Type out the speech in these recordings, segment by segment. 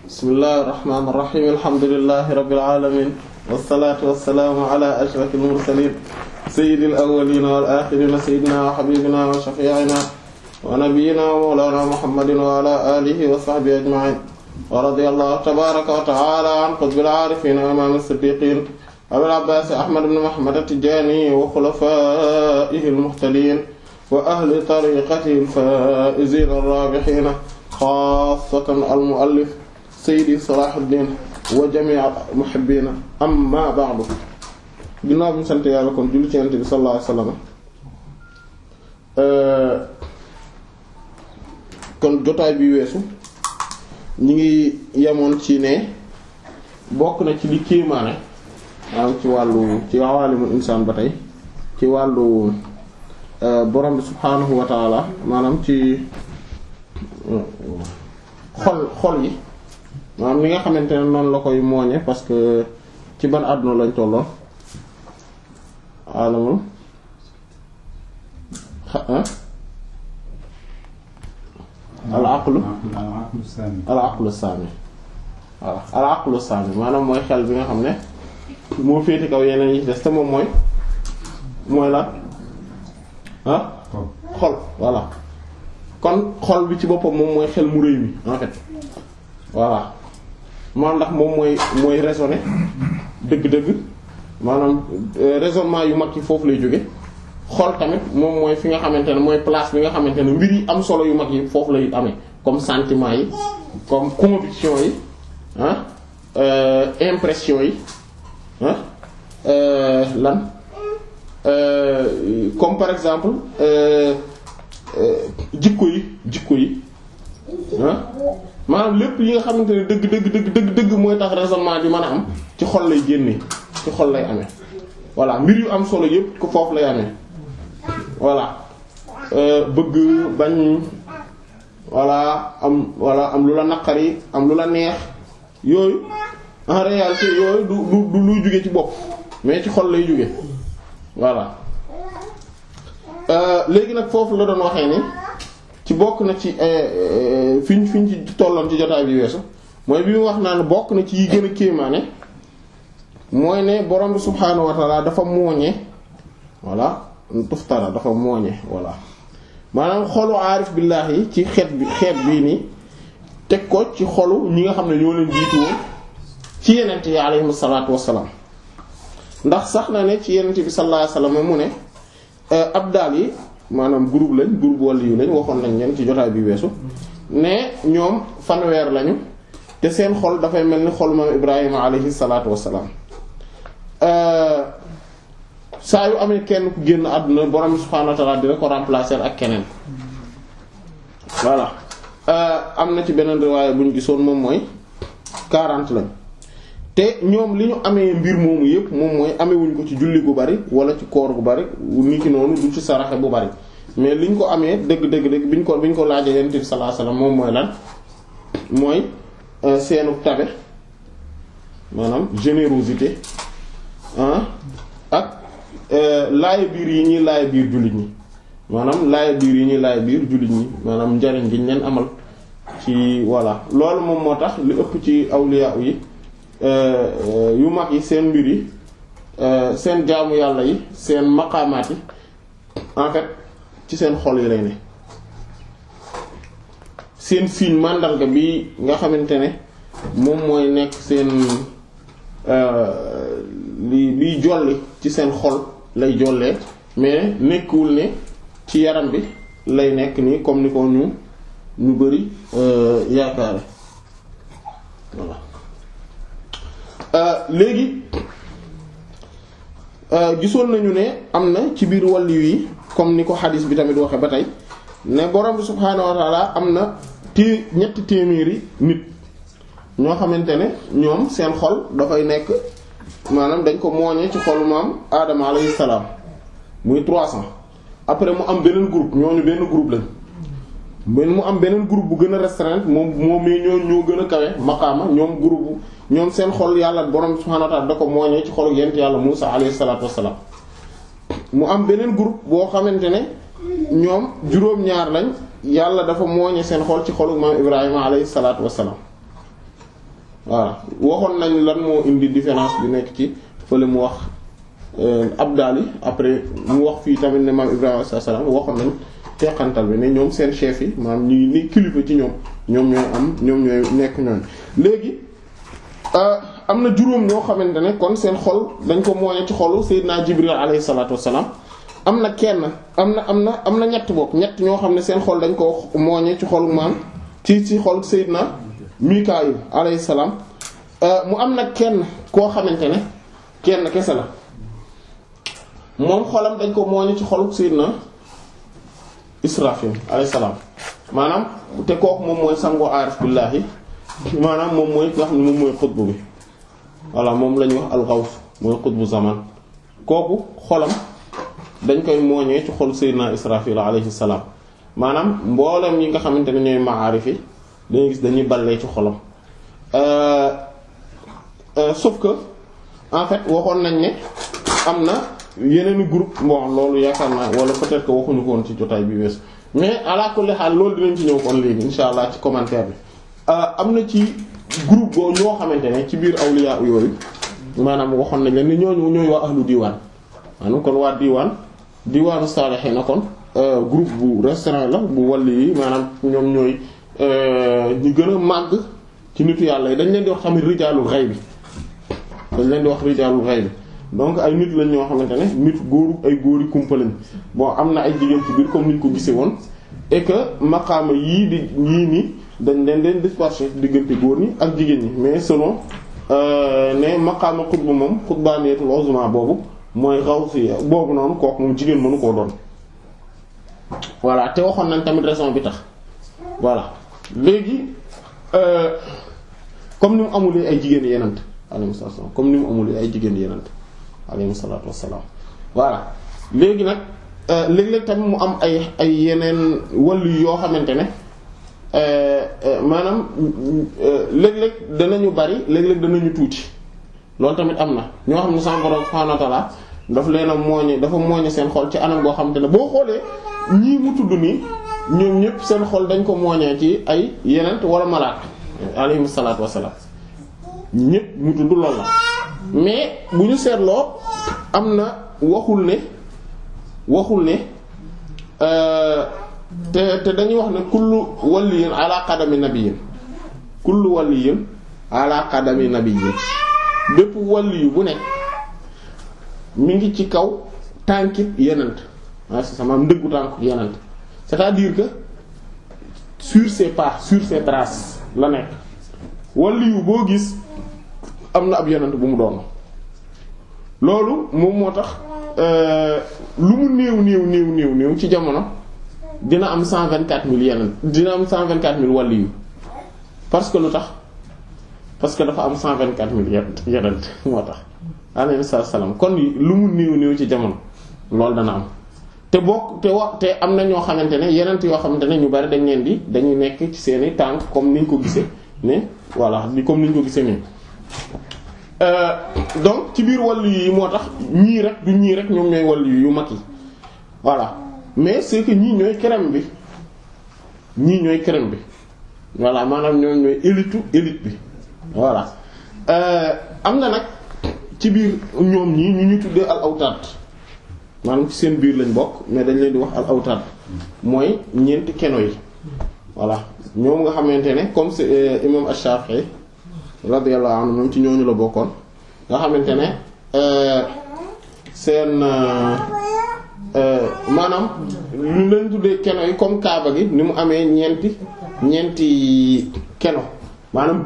bismillahir rahmanir rahim alhamdulillahi rabbil alamin wassalatu wassalamu ala ashrafil mursalin sayyidil awwalin wal akhirin sayyidina wa habibina wa shafi'ina wa nabiyyina wa mawlana muhammadin wa ala alihi wa sahbihi ajma'in wa radiyallahu tabaraka wa ta'ala an qutbil arifin wa imam as-siddiqin abil abbas ahmad ibn muhammad at-tijani wa khulafa'ihi al-muhtadin wa ahli tariqatihi al-faa'izin ar-rabihin xaasatan al-mu'allif sayyidi Salahuddin wa jamii muhibbina amma ba'du. ginnaaw bi ñu sant yàlla kon julli ci Yonent bi sallallahu alayhi wasallam kon jotaay bi weesu ñi ngi yemoon ci ne bokk na ci li kéemaane ci wàllu ci awaalimul insaan ba tey ci wàllu borom bi subhaanahu wa taala maanaam ci xol yi maanaam li nga xamante ne noonu la koy mooñe parce que ci ban àdduna lañ tolloon alamul al aqlu saami voilà al aqlu saami maanaam mooy xel bi nga xam ne moo féete kaw yeneen yi des te moom mooy la xol voilà kon xol bi ci boppam moom mooy xel mu rëy mi en fait voilà maanaam ndax moom mooy raisonner dëgg-dëgg maanaam raisonnement yu mag yi foofu lay jóge xol tamit moom mooy fi nga xamante ne mooy place bi nga xamante ne mbir yi am solo yu mag yi foofu lay amee comme sentiment yi comme conviction yi impression yi lan comme par exemple jikko yi maanaam lépp yi nga xamante ne dëgg mooy tax raisonnement di mën a am ci xol lay génnee ci xol lay amee voilà mbir yu am solo yépp ko foofu lay amee voilà bëgg bañ am lu la naqari am lu la neex yooyu en réalité yooyu du luy jóge ci bopp mais ci xol lay jóge voilà léegi nag foofu la doon waxee ni ci bokk na ci fiñ ci tolloon ci jotaay bi weesu mooy bi mu wax naa ne bokk na ci yi gën a kéemaane mooy ne borom bi subhaanahu wa ta'ala dafa mooñe voilà tuftara dafa mooñe voilà maanaam xolu aarif billaahi yi ci xeet bii nii teg ko ci xolu ñi nga xam ne ñoo leen jiitu woon ci yenent yi alayhimu salaatu wassalaam ndax sax na ne ci yenent bi sallallahu alayhi wasallam mu ne abdal yi maanaam groupe wàllu yu lañ waxoon nañ leen ci jotaay bi weesu ne ñoom fanweer lañu te seen xol dafay mel ni xol moom Ibrahima alayhi salaatu wassalaam saa yu amee kenn ku génn àdduna borom subhaanahu wa ta'aala dina ko remplacer ak keneen voilà am na ci beneen riwaaya bu ñu gisoon moom mooy 40 lañ te ñoom li ñu amee mbir moomu yépp moom mooy amewuñ ko ci julli gu bari wala ci koor gu bari ni ki noonu du ci saraxe bu bari mais liñ ko amee dëgg biñ ko laajee Yonent bi sallallahu alayhi wasallam moom mooy lan mooy seenu tabe maanaam générosité ak laaya biir yi ñuy laaya biir jullit ñi maanaam laaya biir yi ñuy laaya biir jullit ñi maanaam njariñ gi ñu leen amal ci voilà loolu moom moo tax li ëpp ci awliya yi yu mag yi seen mbir yi seen jaamu yàlla yi seen maqaamaat yi en fait ci seen xol yi lay ne seen signe màndarga bi nga xamante ne moom mooy nekk seen liy jolli ci seen xol lay jollee mais nekkuwul ne ci yaram bi lay nekk nii comme ni ko ñu bari yaakaare voilà léegi gisoon nañu ne am na ci biir wàllu yi comme ni ko xadis bi tamit waxe ba tey ne borom bi subhaanahu wa ta'ala am na ñetti téeméeri nit ñoo xamante ne ñoom seen xol dafay nekk maanaam dañ ko mooñee ci xolu maam Adama alayhi salaam muy 300 après mu am beneen groupe ñooñu benn groupe lañ mu am beneen groupe bu gën a restreint moom ñoo gën a kawe maqaama ñoom seen xol yàlla borom subhaanahu wa ta'ala da ko mooñee ci xolu yent yàlla Muusaa alayhi salaatu wassalaam mu am beneen groupe boo xamante ne ñoom juróom-ñaar lañ yàlla dafa mooñe seen xol ci xolu maam Ibrahima alayhi salaatu wassalaam voilà waxoon nañ lan moo indi différence bi nekk ci fële mu wax abdal yi après mu wax fii tamit ne maam Ibrahima alayhi salaam waxoon nañ teqantal bi ne ñoom seen chef yi maanaam ñi ni kilifa ci ñoom ñooy nekk ñoom léegi am na juróom ñoo xamante ne kon seen xol dañ ko mooñe ci xolu Seydina Jibril alayhi salaatu wassalaam am na kenn am na ñett bokk ñett ñoo xam ne seen xol dañ ko mooñe ci xolu maam ci xol Seydina Mikaayil alayhi salaam mu am nag kenn koo xamante ne kenn kese la moom xolam dañ ko mooñe ci xolu Seydina Israfil alayhi salaam maanaam te kooku moom mooy sango aarif billaahi maanaam moom mooy nga xam ne moom mooy xutbu bi voilà moom la ñuy wax al-Ghaws mooy xutbu zaman kooku xolam dañ koy mooñee ci xol Seydina Israfil alayhi salaam maanaam mboolem ñi nga xamante ne ñooy maarif yi dañuy gis dañuy ballee ci xolam sauf que en fait waxoon nañ ne am na yeneen groupe bon loolu yaakaar naa wala peut-être que waxuñu ko woon ci jotaay bi wees mais ala kulli haal loolu dinañ ci ñëw kon léegi insha allah ci commentaire bi am na ci groupe boo ñoo xamante ne ci biir awliya yooyu maanaam waxoon nañ leen ni ñooy waa ahlu diwaan maanaam kon waa diwaanu saalihiin kon groupe bu restaurant la bu wàll yi maanaam ñoom ñooy ñi gën a màgg ci nitu yàlla yi dañ leen di wax tamit rijaalul ghayb bi donc ay nit lañ ñoo xamante ne nit góori kumpa lañ bon am na ay jigéen ci biir comme niñ ko gisee woon et que maqaama yii nii dañ leen disperser diggante góor ñi ak jigéen ñi mais selon ne maqaama xutba moom xutbaaniyatul uzma boobu mooy ghawsi boobu noonu kooku moom jigéen mënu koo doon voilà te waxoon nañ tamit raison bi tax voilà léegi comme ni mu amulee ay jigéen yenant alayhi salaam comme ni mu amulee ay jigéen yenant alayhi salaatu wassalaam voilà léegi nag léeg-léeg tamit mu am ay yeneen wàllu yoo xamante ne maanaam léeg-léeg danañu bari léeg-léeg danañu tuuti loolu tamit am na ñoo xam ne sama borom subhaanahu wa ta'aala daf leen a dafa mooñe seen xol ci anam goo xamante ne boo xoolee ñii mu tudd nii ñoom ñëpp seen xol dañ ko mooñee ci ay yeneen wala malaat alayhi salaatu wassalaam ñëpp mu tudd loolu la mais bu ñu seetloo am na waxul ne te dañuy wax ne kullu waliyin ala qadami nabiyyin bépp waliyu bu nekk mi ngi ci kaw tànkit yenent waaye c'est ça maanaam ndëggu tànk yenent c'est-à-dire que sur ses pas sur ses traces la nekk waliyu boo gis am na ab yenent bu mu doon loolu moom moo tax lu mu néew ci jamono dina am 124 000 yeneen dina am 124 000 waliyu parce que lu tax parce que dafa am 124 000 yeneen moo tax alayhi salaam kon lu mu néew ci jamono loolu dana am te am na ñoo xamante ne yeneen yoo xamante ne ñu bari dañuy nekk ci seeni tànk comme niñ ko gisee ne voilà comme niñ ko gisee ne donc ci biir wàllu yi moo tax ñii rek ñoom ñooy wàllu yu mag yi voilà mais c'est que ñii ñooy crème bi voilà maanaam ñoom ñooy élite bi voilà am na nag ci biir ñoom ñii ñu tuddee al awtaad maanaam ci seen biir lañ bokk mais dañ leen di wax al awtaad mooy ñeenti keno yi voilà ñoom nga xamante ne comme c'est imam Ash-Shafi'i radiyallahu anhu moom ci ñooñu la bokkoon nga xamante ne seen maanaam lu leen tuddee keno yi comme Kaaba gi ni mu amee ñeenti keno maanaam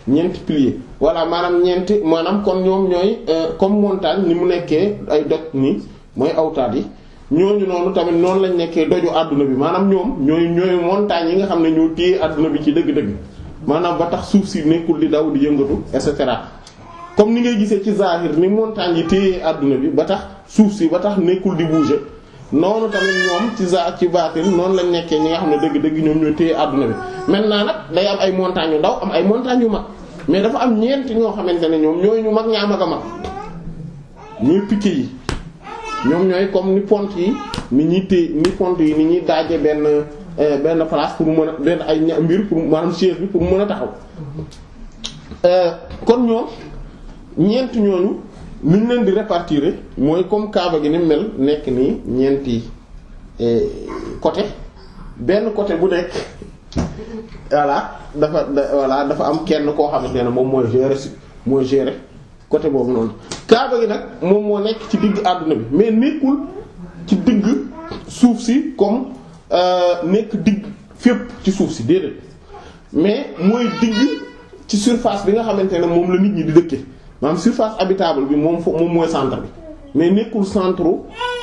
ñeenti pilier voilà maanaam kon ñoom ñooy comme montagne ni mu nekkee ay doj ni mooy awtaat yi ñooñu noonu tamit noonu lañ nekkee doju àdduna bi maanaam ñooy montagne yi nga xam ne ñoo téye àdduna bi ci dëgg-dëgg maanaam ba tax suuf si nekkul di daw di yëngatu et cetera comme ni ngay gisee ci zahir ni montagne yi téye àdduna bi ba tax suuf si ba tax nekkul di bouger noonu tamit ñoom ci baatin noonu lañ nekkee ñi nga xam ne dëgg-dëgg ñoom ñooy téye àdduna bi maintenant nag day am ay montagnes yu ndaw am ay montagnes yu mag mais dafa am ñeent ñoo xamante ne ñoom ñooy ñu mag ñaa mag a mag ñooy picc yi ñoom ñooy comme ni pont yi ni pont yi ni ñuy daaje benn place pour mën a benn ay mbir pour maanaam chaise bi pour mën a taxaw kon ñoom ñeent ñooñu ni ñu leen di répartir mooy comme Kaaba gi ni mel nekk nii ñeenti côté benn côté bu nekk dafa am kenn koo xamante ne moom mooy gérer côté boobu noonu. Kaaba gi nag moom moo nekk ci digg àdduna bi mais nekkul ci digg suuf si comme nekk digg fépp ci suuf si déedéet mais mooy digg ci surface bi nga xamante ne moom la nit ñi di dëkke maanaam surface habitable bi moom mooy centre bi mais nekkul centre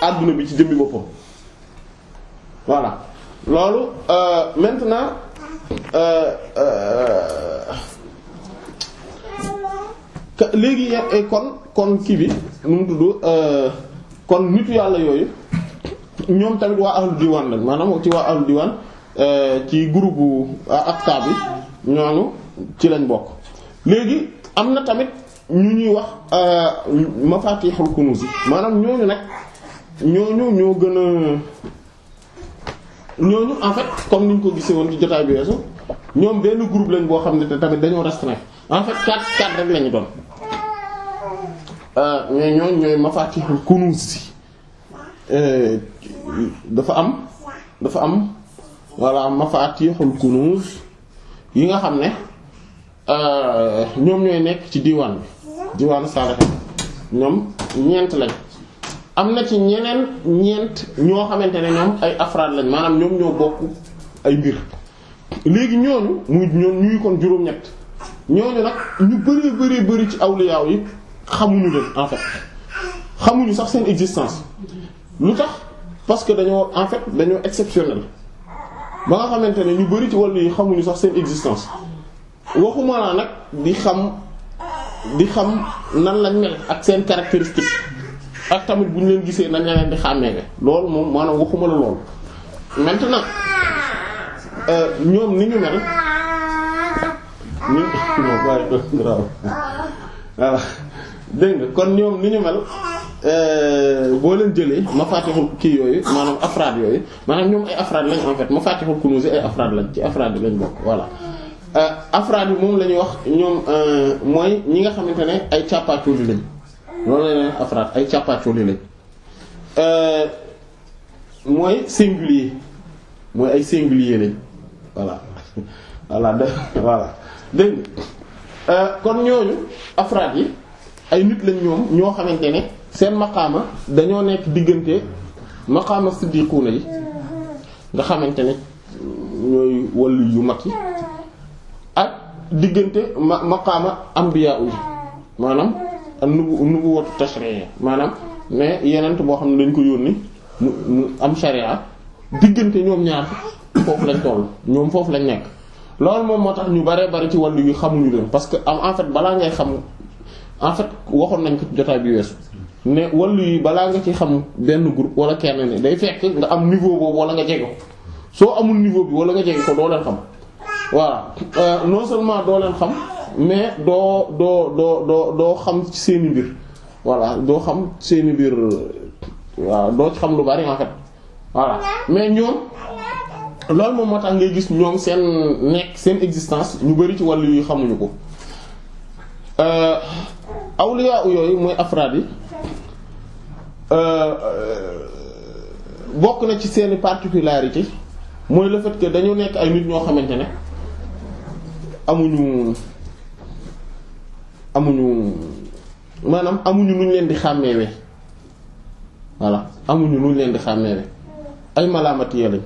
àdduna bi ci jëmmi boppam voilà loolu maintenant léegi kon kii bi nu mu tudd kon nitu yàlla yooyu ñoom tamit waa ahlu diwaan lañ maanaam ci waa ahlu diwaan ci groupe aqtaab bi ñooñu ci lañ bokk. léegi am na tamit ñu ñuy wax mafatihul kunuz maanaam ñooñu nag ñoo gën a ñooñu en fait comme niñ ko gisee woon ci jotaay bi weesu ñoom benn groupe lañ boo xam ne te tamit dañoo restreint en fait quatre rek lañu doon mais ñooy mafatihul kunuz dafa am voilà mafatihul kunuz yi nga xam ne ñoom ñooy nekk ci diwaan bi diwaanu saalihiin ñoom ñeent lañ am na ci ñeent ñoo xamante ne ñoom ay afraad lañ maanaam ñoom ñoo bokk ay mbir léegi ñooñu ñuy kon juróom-ñett ñooñu nag ñu bari ci awliyaaw yi xamuñu leen en fait xamuñu sax seen existence lu tax parce que dañoo exceptionnel ba nga xamante ne ñu bari ci wàllu yi xamuñu sax seen existence waxuma la nag di xam nan lañ mel ak seen caractéristique ak tamit bu ñu leen gisee nañ leen di xàmmee loolu moom maanaam waxuma la loolu maintenant ñoom ni ñu mel voilà dégg nga kon ñoom ni ñu mel boo leen jëlee mafatihul kii yooyu maanaam afraad yooyu maanaam ñoom ay afraad lañ en fait mafatihul kunuz ay afraad lañ ci afraad lañ bokk voilà afraad yi moom la ñuy wax ñoom mooy ñi nga xamante ne ay càppaacoli lañ loolu la leen afraad ay càppaacoli lañ mooy singulier mooy ay singulier lañ voilà dégg nga kon ñooñu afraad yi ay nit lañ ñoom ñoo xamante ne seen maqaama dañoo nekk diggante maqaama siddiquuna yi nga xamante ne ñooy wàllu yu mag yi ak diggante maqaama anbiya yi maanaam nubuwwatu tashri'iyya maanaam ne yenent boo xam ne dañ ko yónni mu am sharia diggante ñoom ñaar foofu lañ toll ñoom foofu lañ nekk loolu moom moo tax ñu bari ci wàllu yu xamuñu leen parce que en fait balaa ngay xam en fait waxoon nañ ko jotaay bi weesu ne wàllu yi balaa nga ci xam benn groupe wala kenn ne day fekk nga am niveau boobu wala nga jege ko soo amul niveau bi wala nga jege ko doo leen xam voilà non seulement doo leen xam mais doo xam ci seeni mbir voilà doo xam seeni mbir waaw doo ci xam lu bari en fait voilà mais ñoom loolu moom moo tax ngay gis ñoom seen existence ñu bari ci wàllu yi xamuñu ko awliya yooyu mooy afraad yi bokk na ci seeni particularité mooy le fait que dañu nekk ay nit ñoo xamante ne amuñu maanaam amuñu nuñ leen di xàmmeewe voilà amuñu nuñ leen di xàmmeewe ay malaamatiye lañ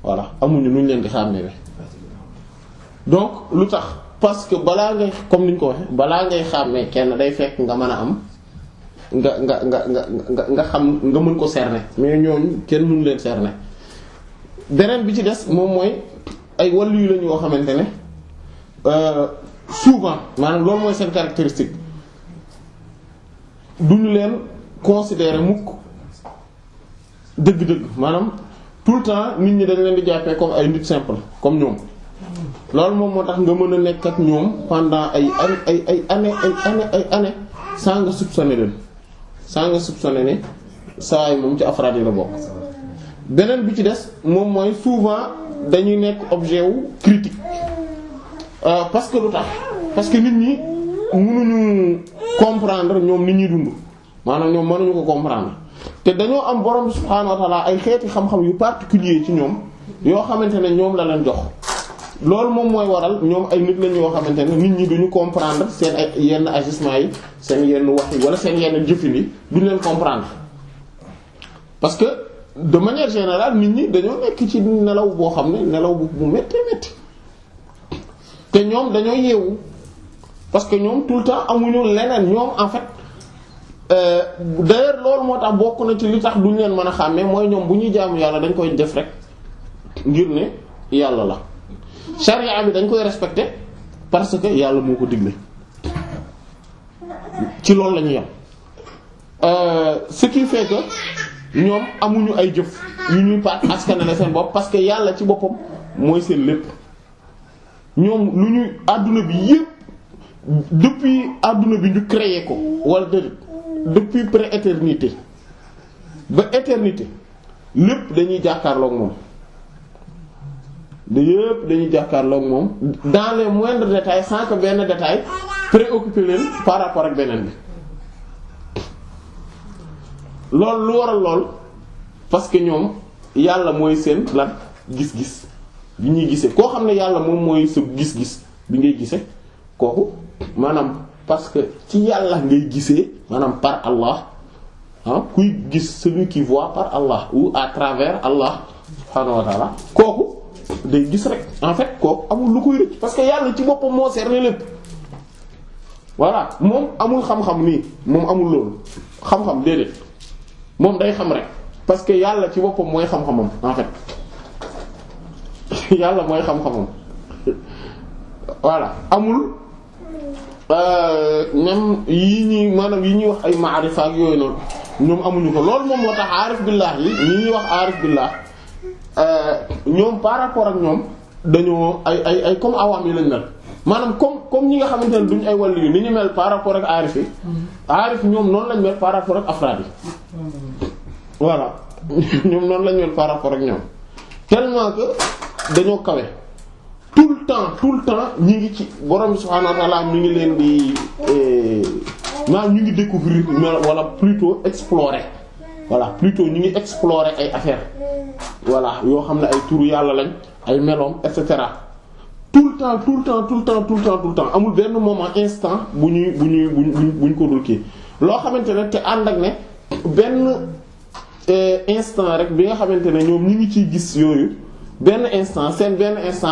voilà amuñu nuñ leen di xàmmeewe donc lu tax parce que balaa ngay comme niñ ko waxe balaa ngay xàmmee kenn day fekk nga mën a am nga xam nga mën ko cerner mais ñooñu kenn mënu leen cerner beneen bi ci des moom mooy ay wàllu yu lañ yoo xamante ne souvent maanaam loolu mooy seen caractéristique duñu leen considérer mukk dëgg-dëgg maanaam tout le temps nit ñi dañ leen di jàppee comme ay nit simple comme ñoom loolu moom moo tax nga mën a nekk ak ñoom pendant ay années sans nga soupçonner leen sans nga soupçonner ne saa yi moom ci afraad yi la bokk. beneen bi ci des moom mooy souvent dañuy nekk objet wu critique parce que lu tax parce que nit ñi mënuñu comprendre ñoom nit ñuy dund maanaam ñoom mënuñu ko comprendre te dañoo am borom bi subhaanahu wa ta'ala ay xeeti xam-xam yu particulier ci ñoom yoo xamante ne ñoom la leen jox loolu moom mooy waral ñoom ay nit lañ yoo xamante ne nit ñi duñu comprendre seen ay yenn agissement yi seen yenn wax yi wala seen yenn jëfin yi duñu leen comprendre parce que de manière générale nit ñi dañoo nekk ci nelaw boo xam ne nelaw bu métti métti te ñoom dañoo yeewu parce que ñoom tout le temps amuñu leneen ñoom en fait d'ailleurs loolu moo tax bokk na ci li tax duñ leen mën a xàmmee mooy ñoom bu ñuy jaamu yàlla dañ koy def rek ngir ne yàlla la charia bi dañ koy respecter parce que yàlla moo ko digle ci loolu la ñuy yam ce qui fait que ñoom amuñu ay jëf yu ñuy paat askanale seen bopp parce que yàlla ci boppam mooy seen lépp ñoom lu ñuy àdduna bi yépp depuis àdduna bi ñu créé ko wala depuis pré-éternité ba éternité lépp dañuy jàkkaarloog moom yépp dañuy jàkkaarloog moom dans les moindres détails sans que benn détail préoccuper leen par rapport ak beneen bi loolu lu waral lool parce que ñoom yàlla mooy seen lan gis-gis bi ñuy gisee koo xam ne yàlla moom mooy sa gis-gis bi ngay gisee kooku maanaam parce que ci yàlla ngay gisee maanaam par Allah kuy gis celui qui voit par Allah ou à travers Allah subhanahu wa ta'ala kooku day gis rek en fait kooku amul lu koy rëcc parce que yàlla ci boppam moo cerner lépp voilà moom amul xam-xam nii moom amul loolu xam-xam déedéet moom day xam rek parce que yàlla ci boppam mooy xam-xamam en fait yàlla mooy xam-xamam voilà amul même yi ñuy maanaam yi ñuy wax ay maarifa ak yooyu noonu ñoom amuñu ko loolu moom moo tax aarif billah yi ñi ñuy wax aarif billah ñoom par rapport ak ñoom dañoo ay comme awaam yi lañ mel maanaam comme ñi nga xamante ne duñ ay wàllu yu ni ñu mel par rapport ak aarif yi aarif ñoom noonu lañ mel par rapport ak afraad yi voilà ñoom noonu lañ mel par rapport ak ñoom tellement que dañoo kawe tout le temps ñi ngi ci borom subhaanahu wa ta'ala ñu ngi leen di maanaam ñu ngi découvrir wala plutôt explorer voilà plutôt ñu ngi explorer ay affaires voilà yoo xam ne ay turu yàlla lañ ay meloom et cetera tout le temps amul benn moment instant bu ñuy ko dul kii loo xamante ne te ànd ak ne benn instant rek bi nga xamante ne ñoom ñu ngi ciy gis yooyu benn instant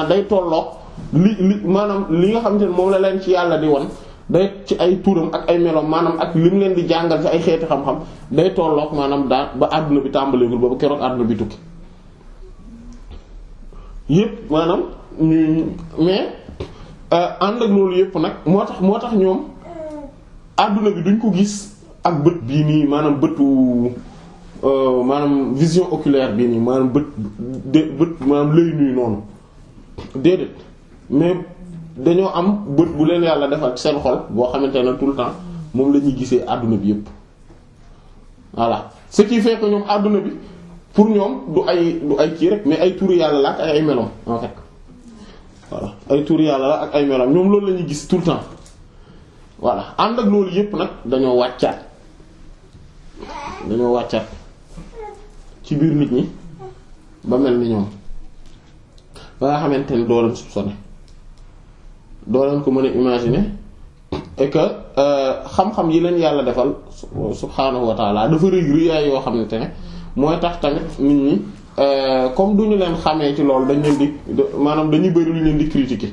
day tolloog li maanaam li nga xamante ne moom la leen ci yàlla di won day ci ay turam ak ay meloom maanaam ak li mu leen di jàngal ci ay xeeti xam-xam day tolloog maanaam daa ba àdduna bi tàmbaleegul ba keroog àdduna bi tukki yépp maanaam mais ànd ak loolu yépp nag moo tax ñoom àdduna bi duñ ko gis ak bët bii nii maanaam bëtu maanaam vision oculaire bii nii maanaam bët maanaam lëy nuy noonu déedéet mais dañoo am bët bu leen yàlla defal ci seen xol boo xamante ne tout le temps moom la ñuy gisee àdduna bi yépp voilà ce qui fait que ñoom àdduna bi pour ñoom du ay kii rek mais ay turu yàlla la ak ay meloom en fait voilà ay turu yàlla la ak ay meloom ñoom loolu la ñuy gis tout le temps voilà ànd ak loolu yépp nag dañoo wàccaat ci biir nit ñi ba mel ni ñoom ba nga xamante ne doo leen soupçonner doo leen ko mën a imaginer et que xam-xam yi leen yàlla defal subhaanahu wa ta'ala dafa rëy rëyaay yoo xamante ne mooy tax tamit nit ñi comme duñu leen xamee ci loolu dañ leen di maanaam dañuy bari lu ñu leen di critiquer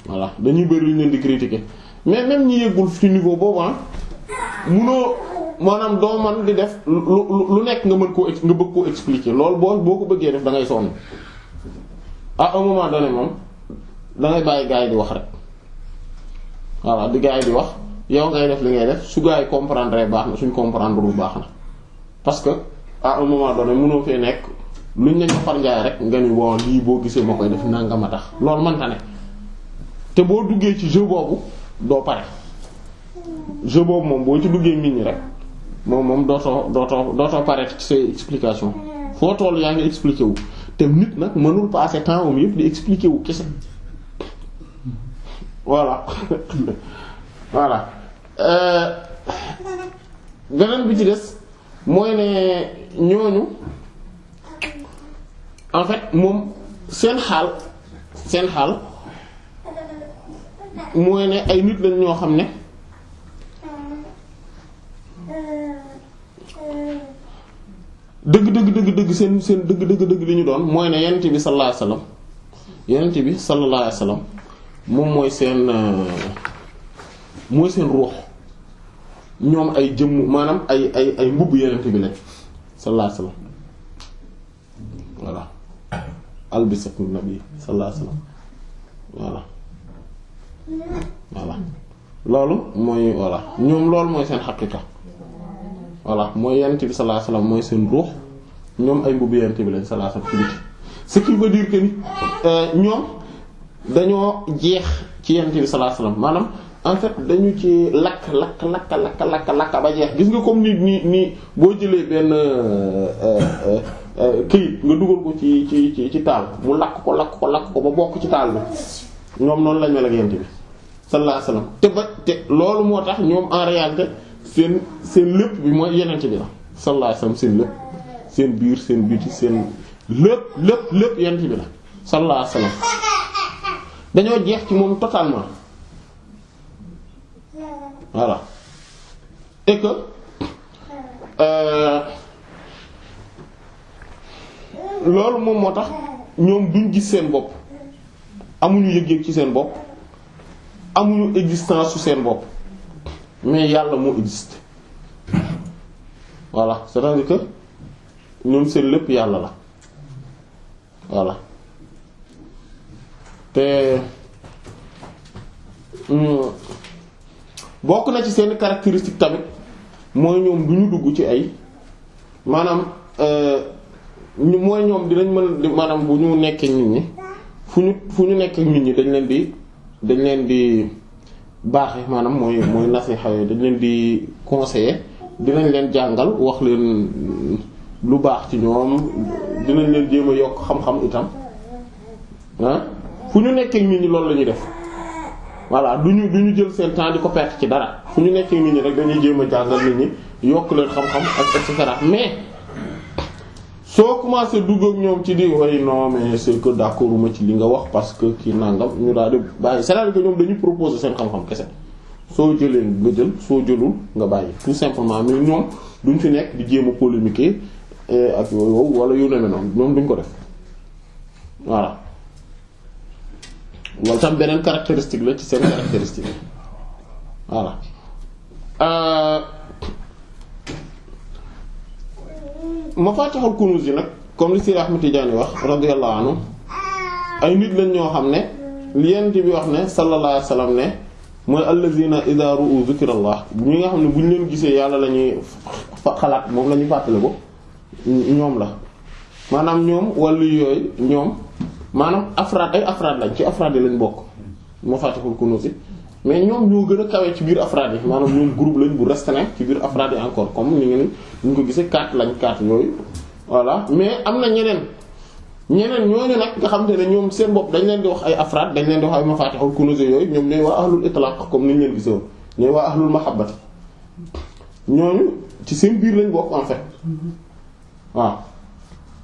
voilà dañuy bari lu ñu leen di critiquer mais même ñi yëggul ci niveau boobu munoo maanaam doo man di def lu nekk nga bëgg koo expliquer loolu boo ko bëggee def da ngay sonn à un moment donné moom da ngay bàyyi gaa yi di wax rek voilà di gaa yi di wax yow ngay def li ngay def su gaa yi comprendre baax na suñ comprendre bu baax na parce que à un moment donné mënoo fee nekk luñ ne ñoo far njaay rek nga ni bon lii boo gisee ma koy def nanga ma tax loolu mënta ne te boo duggee ci jeu boobu doo pare jeu boobu moom boo ci duggee nit ñi rek moom dootoo pare ci say explication foo toll yaa ngi expliquer wu te nit nag mënul passer temps am yëpp di expliquer wu kese voilà voilà beneen bi ci des mooy ne ñooñu en fait moom seen xaal mooy ne ay nit lañ ñoo xam ne dëgg seen dëgg li ñu doon mooy ne yonent bi sallallahu alayhi wasallam moom mooy seen ruux ñoom ay jëmm maanaam ay mbubb yonent bi lañ sallallahu alayhi wasallam voilà albisatu nabi sallallahu alayhi wasallam voilà loolu mooy voilà ñoom loolu mooy seen xaqiqa voilà mooy yonent bi sallallahu alayhi wasallam mooy seen ruux ñoom ay mbubb yonent bi lañ sallallahu alayhi wasallam ci biti ce qui veut dire que ni ñoom dañoo jeex ci yonent bi sallallahu alayhi wasallam maanaam en fait dañu ci lakk ba jeex gis nga comme ni boo jëlee benn këyit nga dugal ko ci taal mu lakk ko ba bokk ci taal bi ñoom noonu lañ mel ak yonent bi sallallahu alayhi wasallam te loolu moo tax ñoom en réalité seen lépp bi mooy yonent bi la sallallahu alayhi wasallam seen lépp seen biir seen biti seen lépp yonent bi la sallallahu alayhi wasallam dañoo jeex ci moom totalement voilà et que loolu moom moo tax ñoom duñ gis seen bopp amuñu yëg-yëg ci seen bopp amuñu existence su seen bopp mais yàlla moo existe voilà c'est-à-dire que ñoom seen lépp yàlla la voilà te bokk na ci seen caractéristique tamit mooy ñoom du ñu dugg ci ay maanaam mooy ñoom dinañ mën maanaam bu ñu nekkee nit ñi fu ñu nekkee nit ñi dañ leen di baaxe maanaam mooy nasiha yooyu dañ leen di conseiller dinañ leen jàngal wax leen lu baax ci ñoom dinañ leen jéem a yokk xam-xam itam fu ñu nekkee nit ñi loolu la ñuy def voilà du ñu jël seen temps di ko perte ci dara fu ñu nekkee nit ñi rek dañuy jéem a jàngal nit ñi yokk leen xam-xam ak et cetera mais soo commencé dugg ak ñoom ci di way non mais c'est que d'accord ma ci li nga wax parce que kii nangam ñu daal di bàyyi c'est-à-dire que ñoom dañuy proposer seen xam-xam kese soo jëlee nga jël soo jëlul nga bàyyi tout simplement mais ñoom duñ fi nekk di jéem a polémiquer ak yooyu wala yu ne noonu ñoom duñ ko def voilà. loolu tam beneen caractéristique la ci seen caractéristique voilà Mafatihul Kunuz yi nag comme li Seydi Ahmad Tidiane wax radiyallahu anhu ay nit lañ ñoo xam ne li Yonent bi wax ne sallallahu alayhi wasallam ne mooy allazina idha ru'u dhikrallah ñi nga xam ne bu ñu leen gisee yàlla la ñuy xalaat moom la ñuy fàttale ko ñoom la maanaam ñoom wàllu yooyu ñoom maanaam afraad lañ ci afraad yi lañ bokk Mafatihul Kunuz yi mais ñoom ñoo gën a kawe ci biir afraad yi maanaam ñoom groupe lañ bu restreint ci biir afraad yi encore comme ni ñu ko gisee 4 yooyu voilà mais am na ñeneen ñooñu nag nga xam te ne ñoom seen bopp dañ leen di wax ay afraad dañ leen di wax ay Mafatihul Kunuz yooyu ñoom ñooy waa ahlul itlaq comme ni ñu leen gisoon ñooy waa ahlul mahabbati ñooñu ci seen biir lañ bokk en fait waaw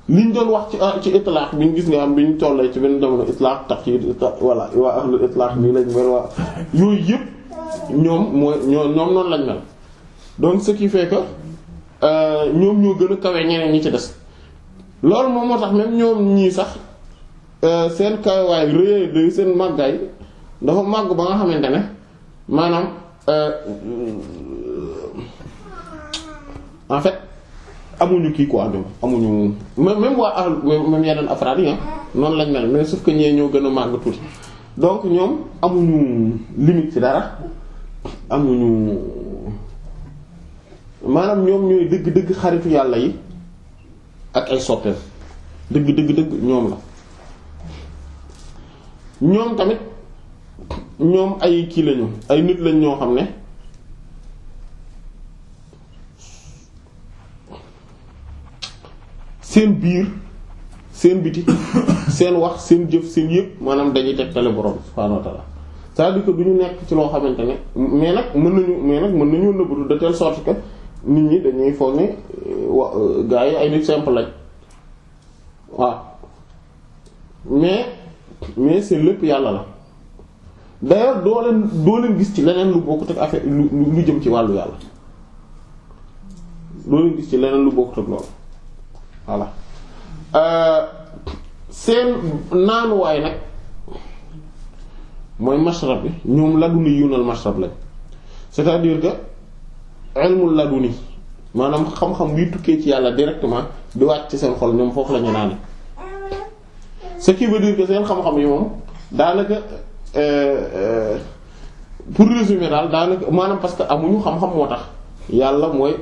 liñ doon wax ci itlaq bi ñu gis nga am bi ñu tollee ci benn jamono itlaq taqyid voilà waa ahlul itlaq nii lañ mel waa yooyu yëpp ñoom noonu lañ mel donc ce qui fait que ñoom ñoo gën a kawe ñeneen ñi ci des loolu moom moo tax même ñoom ñii sax seen kawewaay rëy de seen màggaay dafa màgg ba nga xamante ne maanaam en fait amuñu kii quoi ñoom amuñu même waa ahlu même yeneen afraad yi noonu lañ mel mais sauf que ñee ñoo gën a màgg tuuti donc ñoom amuñu limite ci dara amuñu maanaam ñoom ñooy dëgg-dëgg xaritu yàlla yi ak ay soppeem dëgg ñoom la ñoom tamit ñoom ay kii lañu ay nit lañ ñoo xam ne seen biir seen biti seen wax seen jëf seen yëpp maanaam dañuy tegtale borom subhaanahu wa ta'ala c'est-à-dire que du ñu nekk ci loo xamante ne mais nag mën nañu nëbbatu de telle sorte que nit ñi dañuy foog ne gars yi ay nit simple lañ waaw mais c'est lépp yàlla la d'ailleurs doo leen gis ci leneen lu bokkut ak affaire lu jëm ci wàllu yàlla doo leen gis ci leneen lu bokkut ak loolu voilà seen naanuwaay nag mooy mashrab bi ñoom laduni yunal mashrab lañ c'est-à-dire que ilmul laduni maanaam xam-xam biy tukkee ci yàlla directement di wàcc ci seen xol ñoom foofu la ñu naane ce qui veut dire que seen xam-xam yi moom daanaka pour résumer daal daanaka maanaam parce que amuñu xam-xam moo tax yàlla mooy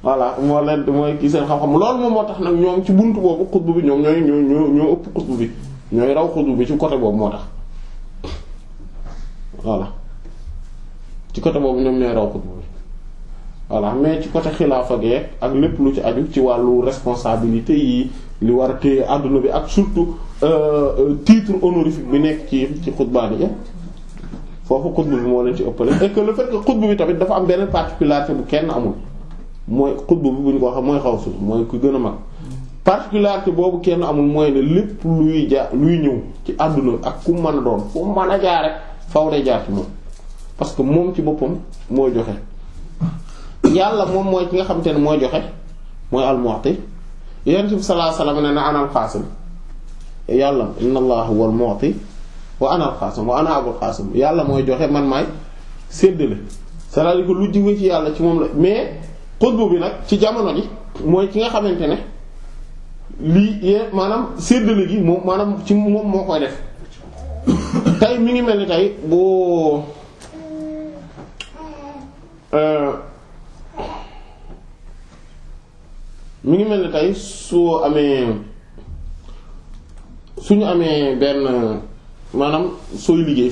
voilà moo leen mooy kii seen xam-xam loolu moom moo tax nag ñoom ci buntu boobu xutbu bi ñoom ñoo ëpp xutbu bi ñooy raw xutbu bi ci côté boobu moo tax voilà ci côté boobu ñoom ñooy raw xutbu bi voilà mais ci côté xilaafa geek ak lépp lu ci aju ci wàllu responsabilité yi li war a téye àdduna bi ak surtout titre honorifique bi nekk ci xutbaani ja foofu xutbu bi moo leen ci ëppale et que le fait que xutbu bi tamit dafa am benn particularité bu kenn amul mooy xutbu bi bu ñu ko waxee mooy xawsu mooy ku gën a mag particularité boobu kenn amul mooy ne lépp luy ñëw ci àdduna ak ku mën a doon fu mën a jaar rek faw day jaar ci moom parce que moom ci boppam mooy joxe yàlla moom mooy ki nga xamante ne mooy joxe mooy al-mu'ti yonent bi sallallahu alayhi wasallam ne na ana al-qasim yàlla inna allaha huwa al-mu'ti wa ana al-qasim wa ana abul qasim yàlla mooy joxe man maay séddale c'est-à-dire que lu jóge ci yàlla ci moom la mais xutbu bi nag ci jamono ji mooy ki nga xamante ne lii maanaam séddale gi moom maanaam ci moom moo koy def tey mi ngi mel ni tey boo mi ngi mel ni tey suñu amee benn maanaam sooy liggéey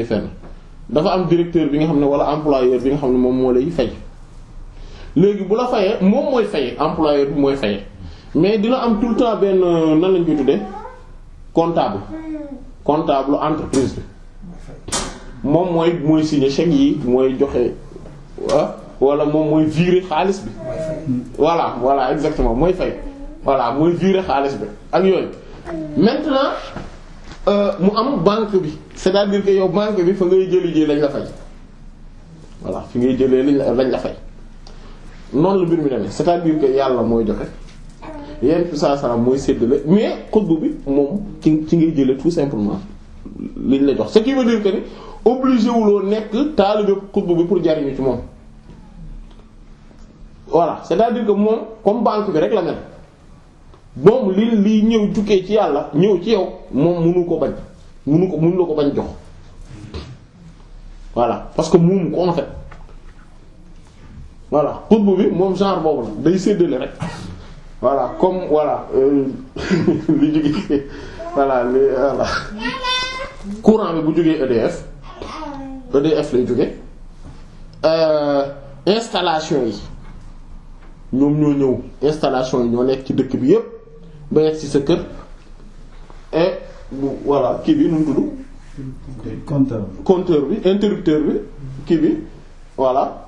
fenn dafa am directeur bi nga xam ne wala employeur bi nga xam ne moom moo lay fay léegi bu la fayee moom mooy fay employeur bi mooy fayee mais dina am tout le temps benn nan lañ koy tuddee comptable entreprise bi moom mooy signer chèque yi mooy joxe wala moom mooy virer xaalis bi voilà exactement mooy fay voilà mooy virer xaalis bi ak yooyu maintenant mu am banque bi c'est-à-dire que yow banque bi fa ngay jëli lañ la fay voilà fi ngay jëlee lañ la fay noonu la mbir mi demee c'est-à-dire que yàlla mooy joxe yenn fi saa mooy séddale mais xutbu bi moom ci ngay jëlee tout simplement liñ la jox ce qui veut dire que ni obligé wuloo nekk taalibe xutbu bi pour jariñu ci moom voilà c'est-à-dire que moom comme banque bi rek la mel moom li ñëw jukkee ci yàlla ñëw ci yow moom mënu la ko bañ jox voilà parce que moomu ko en fait voilà xutbu bi moom genre boobu la day séddale rek voilà comme voilà li jógee voilà courant bi bu jógee EDF lay jógee installation yi ñoom ñoo ñëw installation yi ñoo nekk ci dëkk bi yépp ba yegg ci sa kër et voilà kii bi nu mu tudd compteur bi interrupteur bi kii bi voilà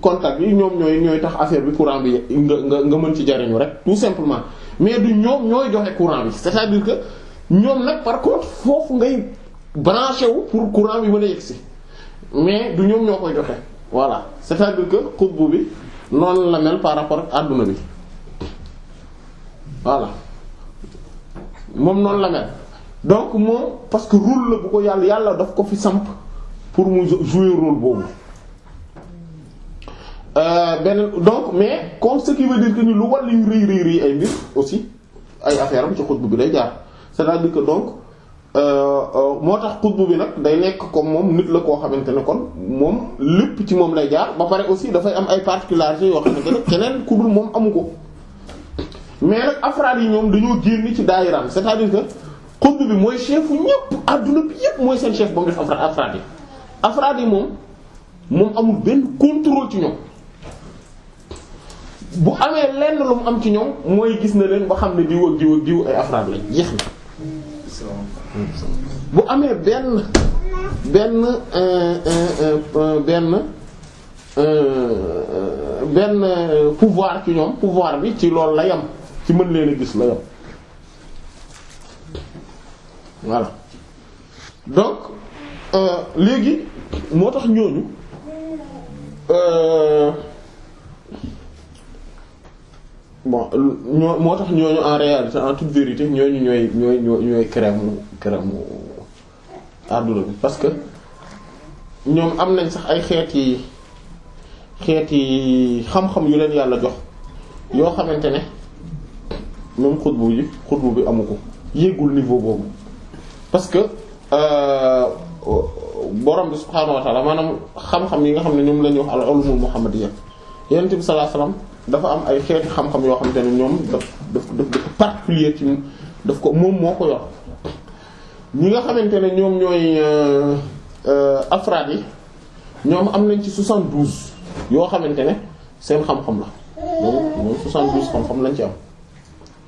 contact yi ñoom ñooy tax affaire bi courant bi nga mën ci jariñu rek tout simplement mais du ñoom ñooy joxe courant bi c'est-à-dire que ñoom nag par contre foofu ngay branché wu pour courant bi mën a yegsi mais du ñoom ñoo koy joxe voilà c'est-à-dire que xutbu bi noonu la mel par rapport ak àdduna bi voilà moom noonu la mel donc moom parce que rôle la bu ko yàlla daf ko fi samp pour mu jouer rôle boobu beneen donc mais comme ce qui veut dire que ni lu wàll yu rëy ay mbir aussi ay affaire am ci xutbu bi day jaar c'est-à-dire que donc moo tax xutbu bi nag day nekk comme moom nit la koo xamante ne kon moom lépp ci moom lay jaar ba pare aussi dafay am ay particularités yoo xamante ne keneen ku dul moom amu ko mais nag afraad yi ñoom dañoo génn ci daayiraam c'est-à-dire que xutbu bi mooy chefu ñépp adduna bi yépp mooy seen chef ba mu def afraad yi moom amul benn contrôle ci ñoom bu amee lenn lu mu am ci ñoom mooy gis na leen ba xam ne diw ak diw ak diw ay afraad lañ jeex na bu amee benn pouvoir ci ñoom, pouvoir bi ci loolu la yam, ci mën leen a gis la yam. Voilà donc léegi moo tax ñooñu bon moo tax ñooñu en réalité en toute vérité ñooñu ñooy crème àdduna bi, parce que ñoom am nañ sax ay xeeti xam-xam yu leen yàlla jox yoo xamante ne même xutbu bi amu ko, yéegul niveau boobu. Parce que borom bi subhaanahu wa ta'ala maanaam xam-xam yi nga xam ne ñoom la ñuy wax al-ulumul muhammadiyya, Yonent bi sallallahu alayhi wasallam dafa am ay xeeti xam-xam yoo xamante ne ñoom daf particulier ci daf ko moom moo ko yor. ñi nga xamante ne ñoom ñooy afraad yi ñoom am nañ ci 72 yoo xamante ne seen xam-xam la ñoom 72 xam-xam lañ ci am,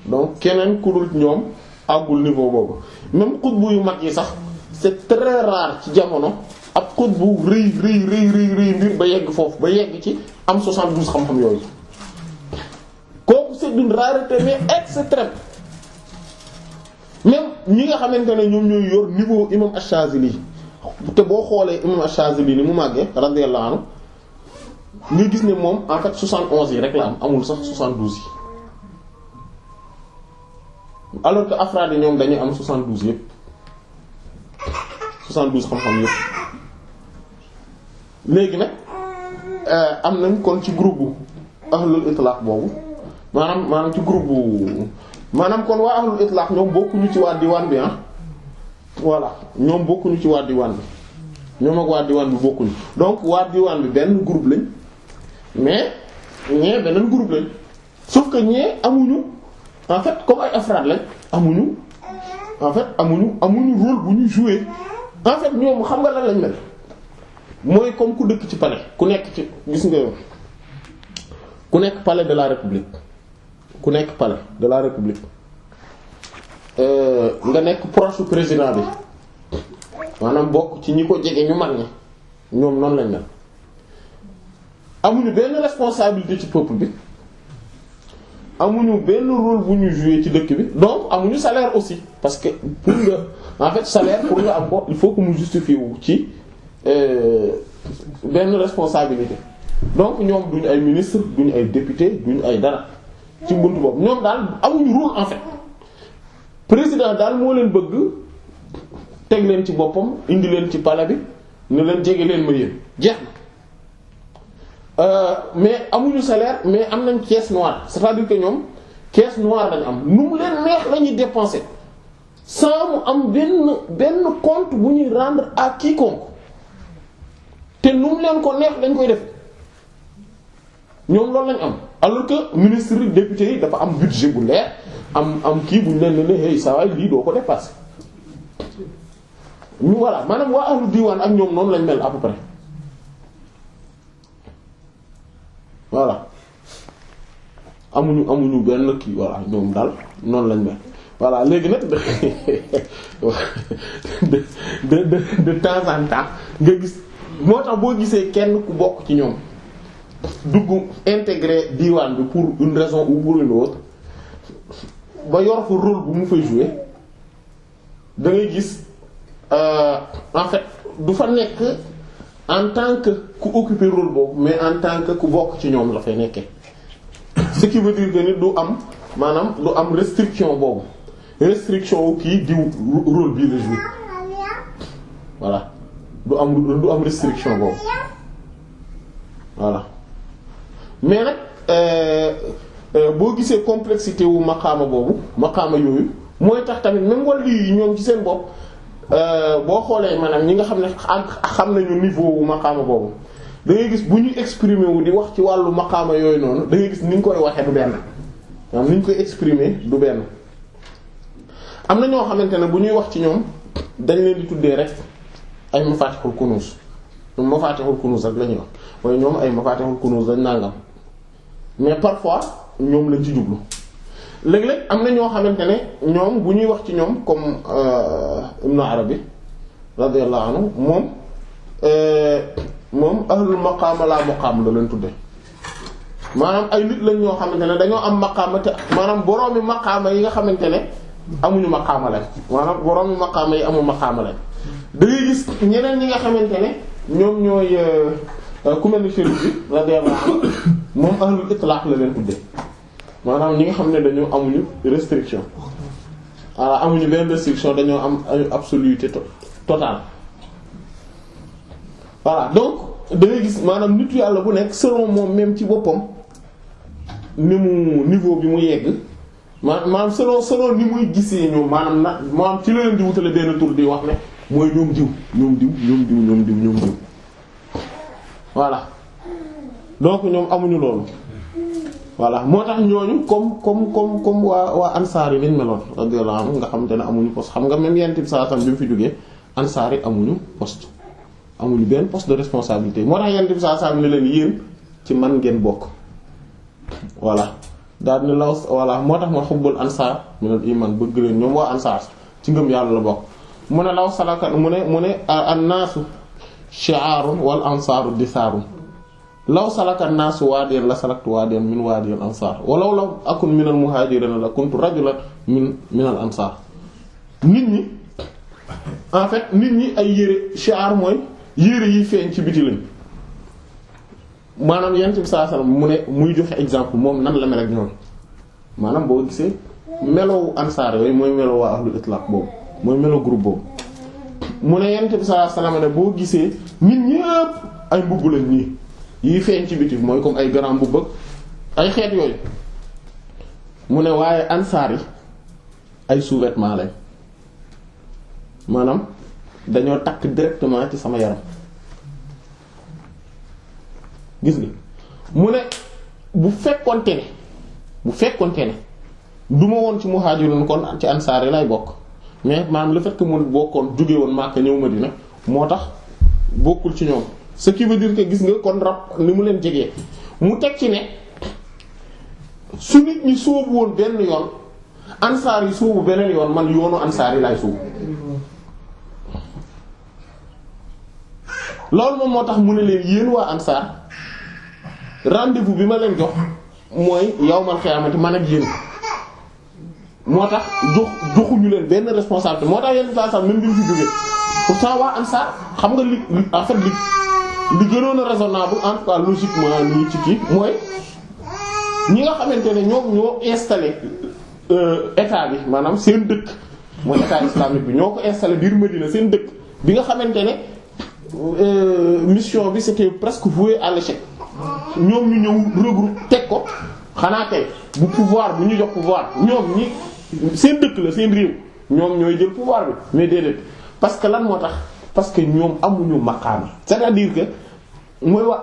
donc keneen ku dul ñoom àggul niveau boobu. Même xutbu yu mag yi sax c'est très rare ci jamono ab xutbu rëy mbir ba yegg foofu, ba yegg ci am 72 xam-xam yooyu. Kooku c'est d'une rareté mais extrême. Même ñi nga xamante ne ñoom ñooy yor niveau imam Ash-Shazili, te boo xoolee imam Ash-Shazili ni mu màggee radiyallahu anhu, nga gis ne moom en fait 71 yi rek la am, amul sax 72 yi. Alors que afraad yi ñoom dañuy am 72 yépp 72 xam-xam yépp. léegi nag am nañ kon ci groupe bu ahlul itlaq boobu maanaam ci groupe bu maanaam kon waa ahlul itlaq ñoom bokkuñu ci waa diwaan bi voilà ñoom bokkuñu ci waa diwaan bi, ñoom ak waa diwaan bi bokkuñu. donc waa diwaan bi benn groupe lañ, mais ñee beneen groupe lañ, sauf que ñee amuñu. En fait comme ay afraad lañ amuñu rôle bu ñuy jouer. En fait ñoom xam nga lan lañ mel mooy comme ku dëkk ci palais, ku nekk ci gis nga ku nekk palais de la république, nga nekk proche président bi, maanaam bokk ci ñi ko jege ñu mag ñi, ñoom noonu lañ mel. amuñu benn responsabilité ci peuple bi, amuñu benn rôle bu ñu jouer ci dëkk bi, donc amuñu salaire aussi, parce que pour nga en fait salaire pour nga am ko il faut que mu justifier wu ci benn responsabilité. donc ñoom duñu ay ministre, duñu ay député, duñu ay dara ci buntu boobu. ñoom daal amuñu rôle en fait. président daal moo leen bëgg teg leen ci boppam, indi leen ci palais bi, ne leen jege leen ma yéen jeex na. mais amuñu salaire, mais am nañ caisse noire, c'est-à-dire que ñoom caisse noire lañ am, nu mu leen neex la ñuy dépenser sans mu am benn compte bu ñuy rendre à quiconque, te nu mu leen ko neex lañ koy def. ñoom loolu lañ am, alors que ministre yi, député yi dafa am budget bu leer, am kii bu ñu leen ne hey saa waay lii doo ko dépasser. ñu voilà maanaam waa ahlu diwaan ak ñoom noonu lañ mel à peu près. voilà amuñu benn kii voilà ñoom daal noonu lañ mel. voilà léegi nag de temps en temps nga gis, moo tax boo gisee kenn ku bokk ci ñoom dugg intégrer diwaan bi pour une raison ou pour une autre ba yor fa rôle bu mu fay jouer, da ngay gis en fait du fa nekk en tant que ku occuper rôle boobu, mais en tant que ku bokk ci ñoom la fay nekkee. ce qui veut dire que ni du am maanaam du am restriction boobu, restriction wu kii diw rôle bii la jouer, voilà du am restriction boobu voilà. mais nag boo gisee complexité wu maqaama boobu, maqaama yooyu mooy tax tamit même wàllu yi ñoom ci seen bopp boo xoolee maanaam ñi nga xam ne xam nañu niveau wu maqaama boobu, da ngay gis bu ñuy exprimer wu di wax ci wàllu maqaama yooyu noonu, da ngay gis ni ñu koy waxee du benn, maanaam ni ñu koy exprimer du benn. am na ñoo xamante ne bu ñuy wax ci ñoom dañ leen di tuddee rek ay mafatihul kunuz, ñoom mafatihul kunuz rek la ñuy wax, mooy ñoom ay mafatihul kunuz dañ nangam, mais parfois ñoom lañ ci jublu. léeg-léeg am na ñoo xamante ne ñoom bu ñuy wax ci ñoom comme Ibn Arabi radiyallahu anhu moom ahlul maqaama la maqaam la leen tudde maanaam ay nit lañ ñoo xamante ne dañoo am maqaama te maanaam boroomi maqaama yi nga xamante ne amuñu maqaama lañ maanaam boroomi maqaama yi amul maqaama lañ da ngay gis ñeneen ñi nga xamante ne ñoom ñooy ku mel ni Chérif bi radiyallahu anhu moom ahlul itlaq la leen tudde maanaam ñi nga xam ne dañoo amuñu restriction amuñu benn restriction dañoo am absoluité totale voilà donc da ngay gis maanaam nitu yàlla bu nekk selon moom même ci boppam ni mu niveau bi mu yegg maanaam selon ni muy gisee ñoom maanaam ci la leen di wutale benn tur di wax ne mooy ñoom diw voilà donc ñoom amuñu loolu voilà moo tax ñooñu comme waa ansaar yi lañ meloon radiyallahu anhu nga xamante ne amuñu poste xam nga même yent bi saa tam bi mu fi jógee ansaar yi amuñu poste amuñu benn poste de responsabilité moo tax yent bi saa sam ne leen yéen ci man ngeen bokk voilà daal ne law voilà moo tax ma xubbul ansaar minal iman bëgg leen ñoom waa ansaar ci ngëm yàlla la bokk mu ne law salaka mu ne annaasu shi'arun wal ansaaru disaarun law salaka annaasu waadiyan la salaktu waadiyan min waadiyal ansaar walaw lam akun minal muhaajiriina la kuntu rajulan minal ansaar nit ñi en fait nit ñi ay yére shi'ar mooy yére yi feeñ ci biti lañ maanaam yent bi sallallahu alayhi wasallam mu ne muy joxe exemple moom nan la mel ak ñoom maanaam boo gisee melowu ansaar yooyu mooy melow waa ahlul itlaq boobu mooy melow groupe boobu mu ne yent bi sallallahu alayhi wasallam ne boo gisee nit ñépp ay mbubb lañ nii yi feeñ ci biti mooy comme ay grand mbubb ay xeet yooyu mu ne waaye ansaar yi ay sous-vêtements lañ maanaam dañoo takk directement ci sama yaram gis nga mu ne bu fekkonte ne du ma woon ci muhaajirun kon ci ansaar yi lay bokk mais maanaam le fait que mu bokkoon jóge woon Makka ñëw Madina moo tax bokkul ci ñoom ce qui veut dire que gis nga kon rab ni mu leen jegee mu teg ci ne su nit ñi sóobu woon benn yoon ansaar yi sóobu beneen yoon man yoonu ansaar yi laay sóobu loolu moom moo tax mu ne leen yéen waa ansaar rendez-vous bi ma leen jox mooy yawmal xiyaamati man ak yéen moo tax joxuñu leen benn responsabilité moo tax yenn saa sax même bi ñu fi jógee pourtant waa ansaar xam nga li en fait li gënoon a raisonnable en tout cas logiquement nii ci kii mooy ñi nga xamante ne ñoom ñoo installé état bi maanaam seen dëkk mooy état islamique bi ñoo ko installé biir Medina seen dëkk bi nga xamante ne mission bi c'était presque voué à l'échec ñoom ñu ñëw regroupe teg ko xanaa kay bu pouvoir bu ñu jox pouvoir ñoom ñi seen dëkk la seen réew ñoom ñooy jël pouvoir bi mais déedéet parce que lan moo tax parce que ñoom amuñu maqaama c'est-à-dire que mooy waa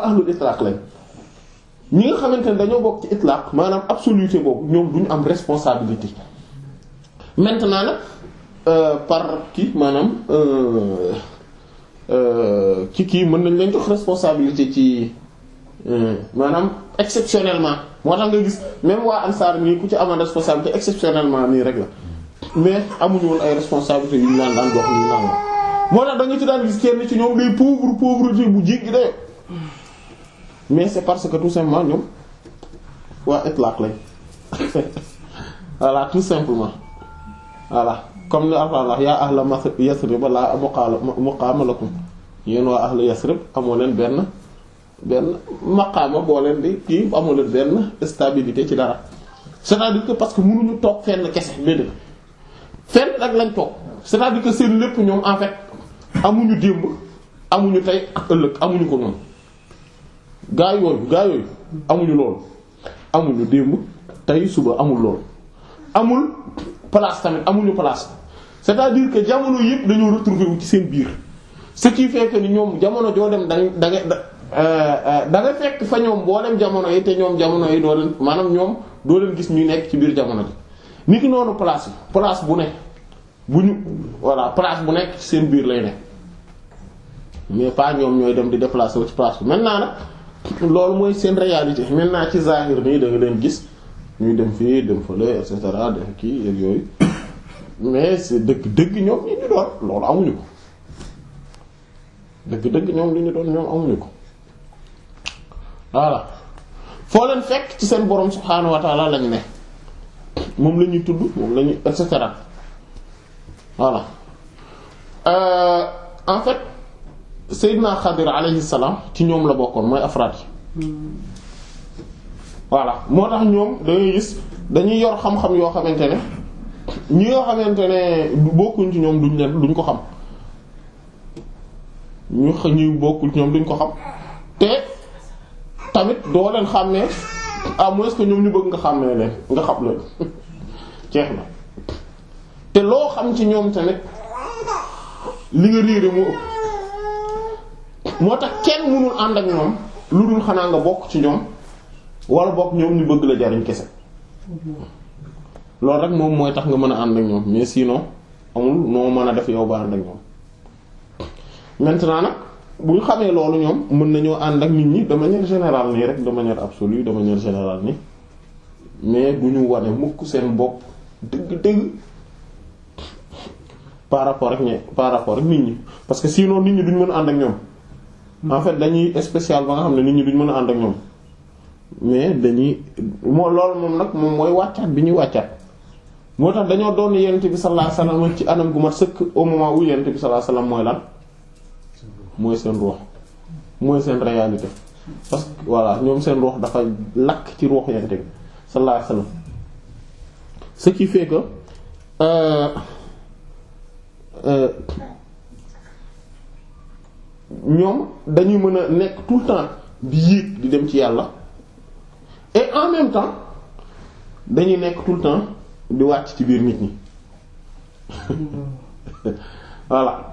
ahlul itlaq lañ ñi nga xamante ne dañoo bokk ci itlaq maanaam absoluté boobu ñoom duñu am responsabilité maintenant nag par kii maanaam ci kii mën nañ leen jox responsabilité ci maanaam exceptionnellement moo tax nga gis même waa ansaar nii ku ci amoon responsabilité exceptionnellement nii rek la mais amuñu woon ay responsabilités yu ñu naan daan jox ñu naan moo tax da nga ci daan gis kenn ci ñoom day pauvreté bu jéggi dayo mais c'est parce que tout simplement ñoom waa itlaq lañ voilà tout simplement voilà comme li Alxuraan wax yaa ahla Yasrib laa muqaama lakum yéen waa ahla Yasrib amoo leen benn maqaama boo leen di kii amoo leen benn stabilité ci dara c'est-à-dire que parce que mënuñu toog fenn kese déedéet fenn rek lañ toog c'est-à-dire que seen lépp ñoom en fait amuñu démb amuñu tey ak ëllëg amuñu ko noonu gaa yooyu amuñu loolu amuñu démb tey suba amul loolu amul place tamit amuñu place c'est-à-dire que jamono yëpp dañoo retrouver wu ci seen biir ce qui fait que ni ñoom jamono joo dem da nga fekk fa ñoom boo dem jamono yi te ñoom jamono yi doo leen maanaam ñoom doo leen gis ñu nekk ci biir jamono ji ni ki noonu place bu nekk place bu nekk ci seen biir lay nekk mais pas ñoom ñooy dem di déplacer wu ci place bi maintenant nag loolu mooy seen réalité maintenant ci zahir nii da nga leen gis ñuy dem fii dem fële et cetera def kii ak yooyu mais c'est dëgg ñoom li ñu doon loolu amuñu ko dëgg ñoom li ñu doon ñoom amuñu ko voilà foo leen fekk ci seen borom subhaanahu wa ta'ala lañ ne moom la ñuy tudd moom la ñuy et cetera voilà en fait Seydina Xadir alayhi salaam ci ñoom la bokkoon mooy afraad yi voilà moo tax ñoom dangay gis dañuy yor xam-xam yoo xamante ne ñi nga xamante ne bokkuñ ci ñoom duñ ko xam ñu bokkul ci ñoom duñ ko xam te tamit doo leen xàmmee à moins que ñoom ñu bëgg nga xàmmee leen nga xam leen jeex na te loo xam ci ñoom tamit li nga réere moo ëpp moo tax kenn mënul ànd ak ñoom lu dul xanaa nga bokk ci ñoom wala bokk ñoom ñu bëgg la jariñ kese loolu rek moom mooy tax nga mën a ànd ak ñoom mais sinon amul noo mën a def yow ba ànd ak ñoom maintenant nag bu ñu xamee loolu ñoom mën nañoo ànd ak nit ñi de manière générale nii rek de manière absolue de manière générale nii mais bu ñu wane mukk seen bopp dëgg-dëgg par rapport ak nit ñi parce que sinon nit ñi duñ mën a ànd ak ñoom en fait dañuy spécial ba nga xam ne nit ñi duñ mën a ànd ak ñoom mais dañuy loolu moom nag moom mooy wàccaat bi ñuy wàccaat moo tax dañoo doon yonent bi sallallahu alayhi wasallam ci anam gu mat sëkk au moment où yonent bi sallallahu alayhi wasallam mooy lan mooy seen ruux mooy seen réalité parce que voilà ñoom seen ruux dafa lakk ci ruux yonent bi sallallahu alayhi wasallam ce qui fait que ñoom dañuy mën a nekk tout le temps di yéeg di dem ci yàlla et en même temps dañuy nekk tout le temps di wàcc ci biir nit ñi voilà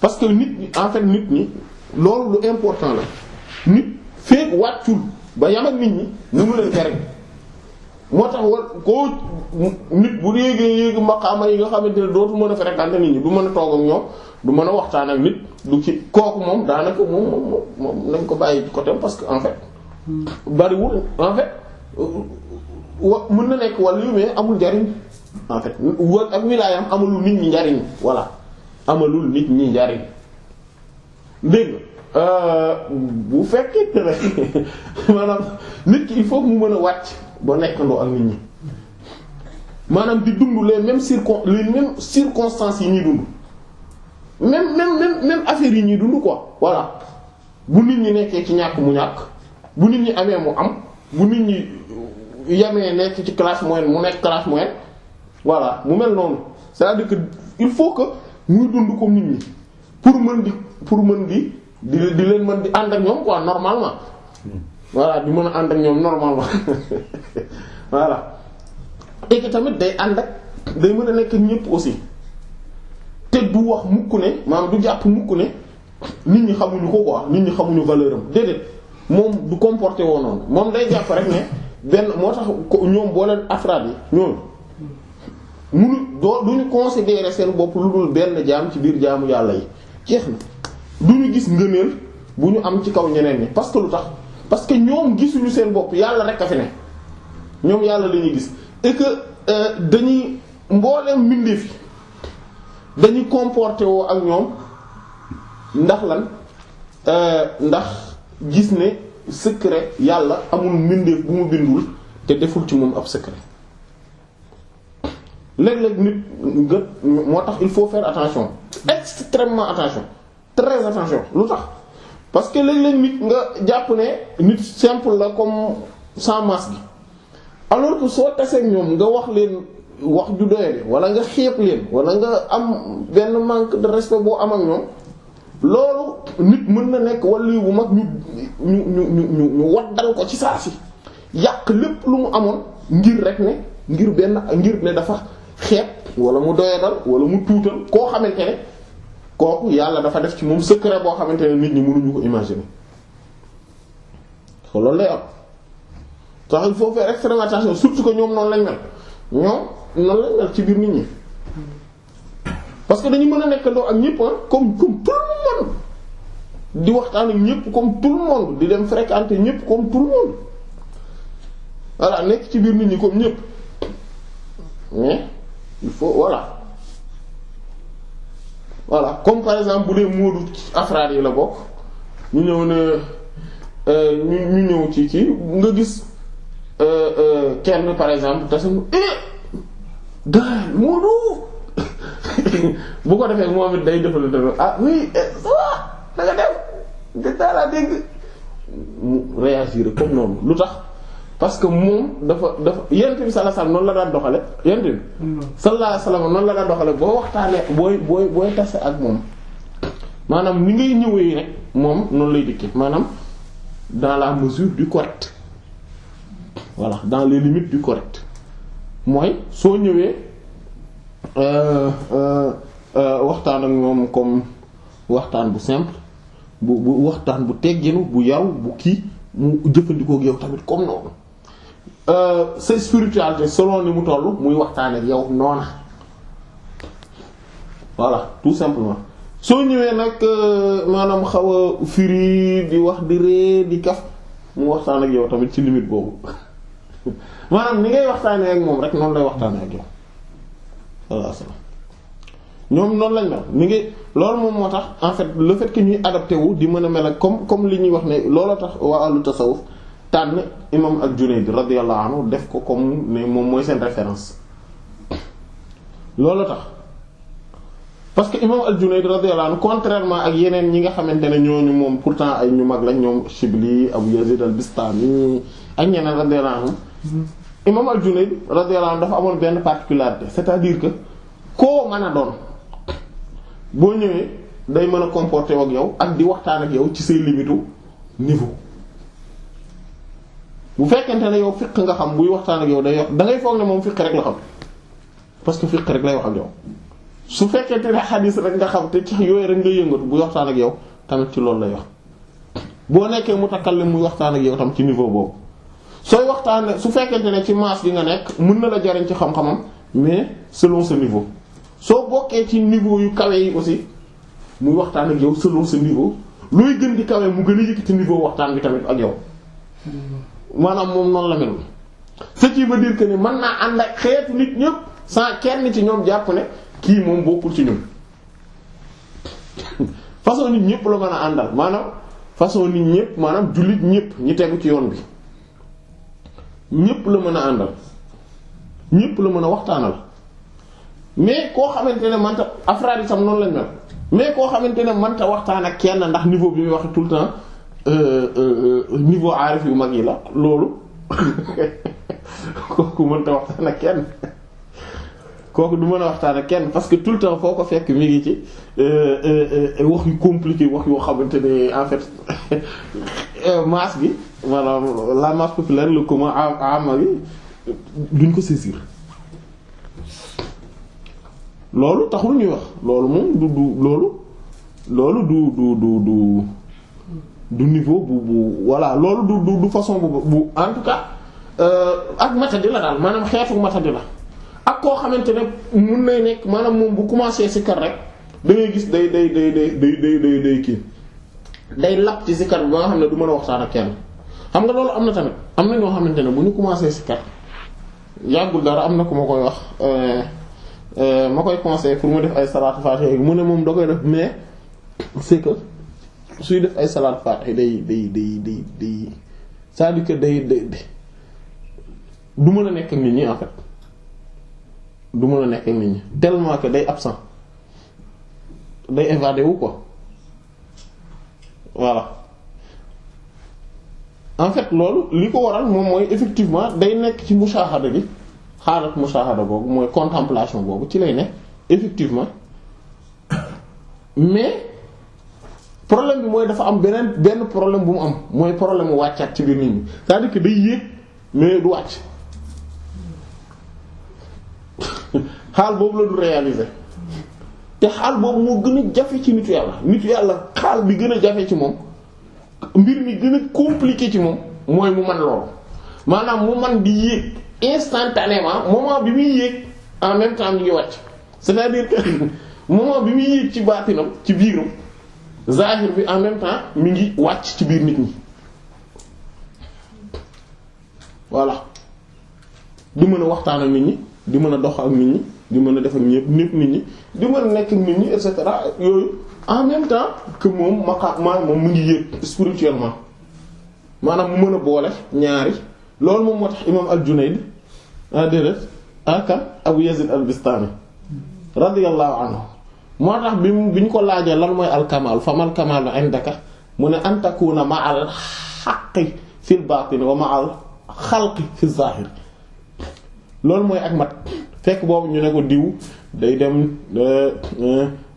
parce que nit ñi en fait nit ñi loolu lu important la nit feek wàccul ba yam ak nit ñi mënu leen jariñ moo tax war koo nit bu yéegi maqaama yi nga xamante ne dootu mën a fréquenter nit ñi du mën a toog ak ñoom du mën a waxtaan ak nit du ci kooku moom daanaka moom nañ ko bàyyi ci côté parce que en fait bariwul en fait mën na nekk wàll yu mais amul njariñ en fait ak wilaayam amalul nit ñi njariñ voilà amalul nit ñi njariñ dégg bu fekkee ne maanaam nit ki il faut que mu mën a wàcc ba nekkandoo ak nit ñi maanaam di dund les mêmes circonstances yi ñuy dund même affaires yi ñuy dund quoi voilà bu nit ñi nekkee ci ñàkk mu ñàkk bu nit ñi amee mu am bu nit ñi yamee nekk ci classe moyenne mu nekk classe moyenne voilà mu mel noonu c'est-à-dire que il faut que muy dund comme nit ñi pour mën di leen mën di ànd ak ñoom quoi normalement voilà di mën a ànd ak ñoom normalement voilà et que tamit day ànd ak day mën a nekk ñépp aussi te du wax mukk ne maanaam du jàpp mukk ne nit ñi xamuñu ko quoi nit ñi xamuñu valeur am déedéet moom du comporté woo noonu moom day jàpp rek ne benn moo tax ñoom boo leen afraad yi ñoom duñu considérer seen bopp lu dul benn jaam ci biir jaamu yàlla yi jeex na duñu gis ngëneel bu ñu am ci kaw ñeneen ñi parce que lu tax parce que ñoom gisuñu seen bopp yàlla rek a fi ne ñoom yàlla lañuy gis et que dañuy mbooleem mbindeef yi dañuy comporté woo ak ñoom ndax lan ndax gis ne secret yàlla amul mbindeef bu mu bindul te deful ci moom ab secret léeg-léeg nit nga moo tax il faut faire attention extrêmement attention très attention lu tax parce que léeg-léeg nit nga jàpp ne nit simple la comme sans masque gi alors que soo tasee ñoom nga wax leen wax ju doyade wala nga xeeb leen wala nga am benn manque de respect boo am ak ñoom loolu nit mën na nekk wàllu bu mag ñu waddal ko ci saa si yàq lépp lu mu amoon ngir rek ne ngir ne dafa xeeb wala mu doyadal wala mu tuutal koo xamante ne kooku yàlla dafa def ci moom secret boo xamante ne nit ñi mënuñu ko imaginer so loolu lay am tax il faut faire extrêmement attention surtout que ñoom noonu lañ mel ñoom noonu lañ mel ci biir nit ñi parce que dañu mën a nekkandoo ak ñëpp comme tout le monde di waxtaan ak ñëpp comme tout le monde di dem fréquenter ñëpp comme tout le monde voilà nekk ci biir nit ñi comme ñépp mais il faut voilà comme par exemple bu dee moodu afraad yi la bokk ñu ñëw ne ñu ñëw ci nga gis kenn par exemple te sama daal moodu bu ko defee moom it day defal oui ça va da nga def daa laa dégg mu réagir comme noonu lu tax parce que moom dafa yonent bi sallallahu alayhi wasallam noonu la daan doxale yonent bi sallallahu alayhi wasallam noonu la daan doxale boo waxtaanee booy tase ak moom maanaam ni ngay ñëwee rek moom noonu lay dikkee maanaam dans la mesure du correct voilà dans les limites du correct mooy soo ñëwee waxtaan ak moom comme waxtaan bu simple bu waxtaan bu tegginu bu yaru bu kii mu jëfandikoo ak yow tamit comme noonu sa spiritualité selon ni mu toll muy waxtaan ak yow noona voilà tout simplement soo ñëwee nag maanaam xaw a firi di wax di ree di kaf mu waxtaan ak yow tamit ci limite boobu maanaam ni ngay waxtaanee ak moom rek noonu lay waxtaanee ak yow voilà ñoom noonu lañ mel ni ngi loolu moom moo tax en fait le fait que ñuy adapté wu di mën a mel ak comme li ñuy wax ne looloo tax waa ahlu tasawuf tànn imam al-Junayd radiyallahu anhu def ko comme ne moom mooy seen référence looloo tax parce que imam al-Junayd radiyallahu anhu contrairement ak yeneen ñi nga xamante ne ñooñu moom pourtant ay ñu mag lañ ñoom Shibli Abu Yazid al-Bistami ak ñeneen radiyallahu anhu imam al-Junayd radiyallahu anhu dafa amoon benn particularité c'est-à-dire que koo mën a doon boo ñëwee day mën a comporter ak yow ak di waxtaan ak yow ci say limitu niveau bu fekkente ne yow fiq nga xam buy waxtaan ak yow day wax da ngay foog ne moom fiq rek la xam parce que fiq rek lay wax ak yow su fekkente ne xadiis rek nga xam te ci yooyu rek nga yëngatu buy waxtaan ak yow tamit ci loolu lay wax boo nekkee mutakallim muy waxtaan ak yow tam ci niveau boobu sooy waxtaan su fekkente ne ci masse gi nga nekk mën na la jariñ ci xam-xamam mais selon ce niveau soo bokkee ci niveau yu kawe yi aussi muy waxtaan ak yow selon ce niveau looy gën di kawe mu gën a yëkkati niveau waxtaan bi tamit ak yow maanaam moom noonu la mel ce qui veut dire que ni mën naa ànd ak xeetu nit ñëpp sans kenn ci ñoom jàpp ne kii moom bokkul ci ñun façon nit ñëpp la mën a àndal maanaam façon nit ñëpp maanaam jullit ñëpp ñi tegu ci yoon bi ñëpp la mën a àndal ñëpp la mën a waxtaanal mais koo xamante ne manta afraad itam noonu lañ mel mais koo xamante ne manta waxtaan ak kenn ndax niveau bi muy wax tout le temps niveau aarif yu mag yi la loolu kooku mënta waxtaan ak kenn kooku du mën a waxtaan ak kenn parce que tout le temps foo ko fekk mi ngi ci wax yu compliqué wax yoo xamante ne en fait masse bi maanaam la masse populaire le commun ama bi duñ ko saisir loolu taxul ñuy wax loolu moom du niveau bu voilà loolu du façon bu en tout cas ak matadi la daal maanaam xeetu matadi la ak koo xamante ne mun nay nekk maanaam moom bu commencé sikar rek da ngay gis day kii day lapp ci sikar bi ba nga xam ne du mën a waxtaan ak kenn xam nga loolu am na tamit am na ñoo xamante ne bu ñu commencé sikar yàggul dara am na ku ma koy wax ma koy conseillé pour mu def ay salaatu faatiha mu ne moom da koy def mais c'est que suy def ay salaatu faatiha day c'est-à-dire que day du mën a nekk ak nit ñi en fait du mën a nekk ak nit ñi tellement que day absent day évadé wu quoi voilà en fait loolu li ko waral moom mooy effectivement day nekk ci mushahada gi xaalat mushahada boobu mooy contemplation boobu ci lay nekk effectivement mais problème bi mooy dafa am benn problème bu mu am mooy problème mu wàccaat ci biir nit ñi c'est-à-dire que day yéeg mais du wàcc xaal boobu la du réaliser te xaal boobu moo gën a jafe ci nitu yàlla xaal bi gën a jafe ci moom mbir mi gën a compliqué ci moom mooy mu man loolu maanaam mu man di yéeg instantanément moment bi muy yéeg en même temps mi ngi wàcc c'est-à-dire que moment bi muy yéeg ci baatinam ci biiram zahir bi en même temps mi ngi wàcc ci biir nit ñi voilà di mën a waxtaan ak nit ñi di mën a dox ak nit ñi di mën a def ak ñépp nit ñi di mën a nekk ak nit ñi et cetera yooyu en même temps que moom moom mu ngi yéeg spirituellement maanaam mu mën a boole ñaari loolu moom moo tax imam al-Junayd déedéet kan Abu Yazid al-Bistami radiyallahu anhu moo tax bi ñu ko laajee lan mooy al-kamal famal kamalu indaka mu ne an takuna ma'al haqqi fil batin wa ma'al xalqi fi zahir loolu mooy ak mat fekk boobu ñu ne ko diw day dem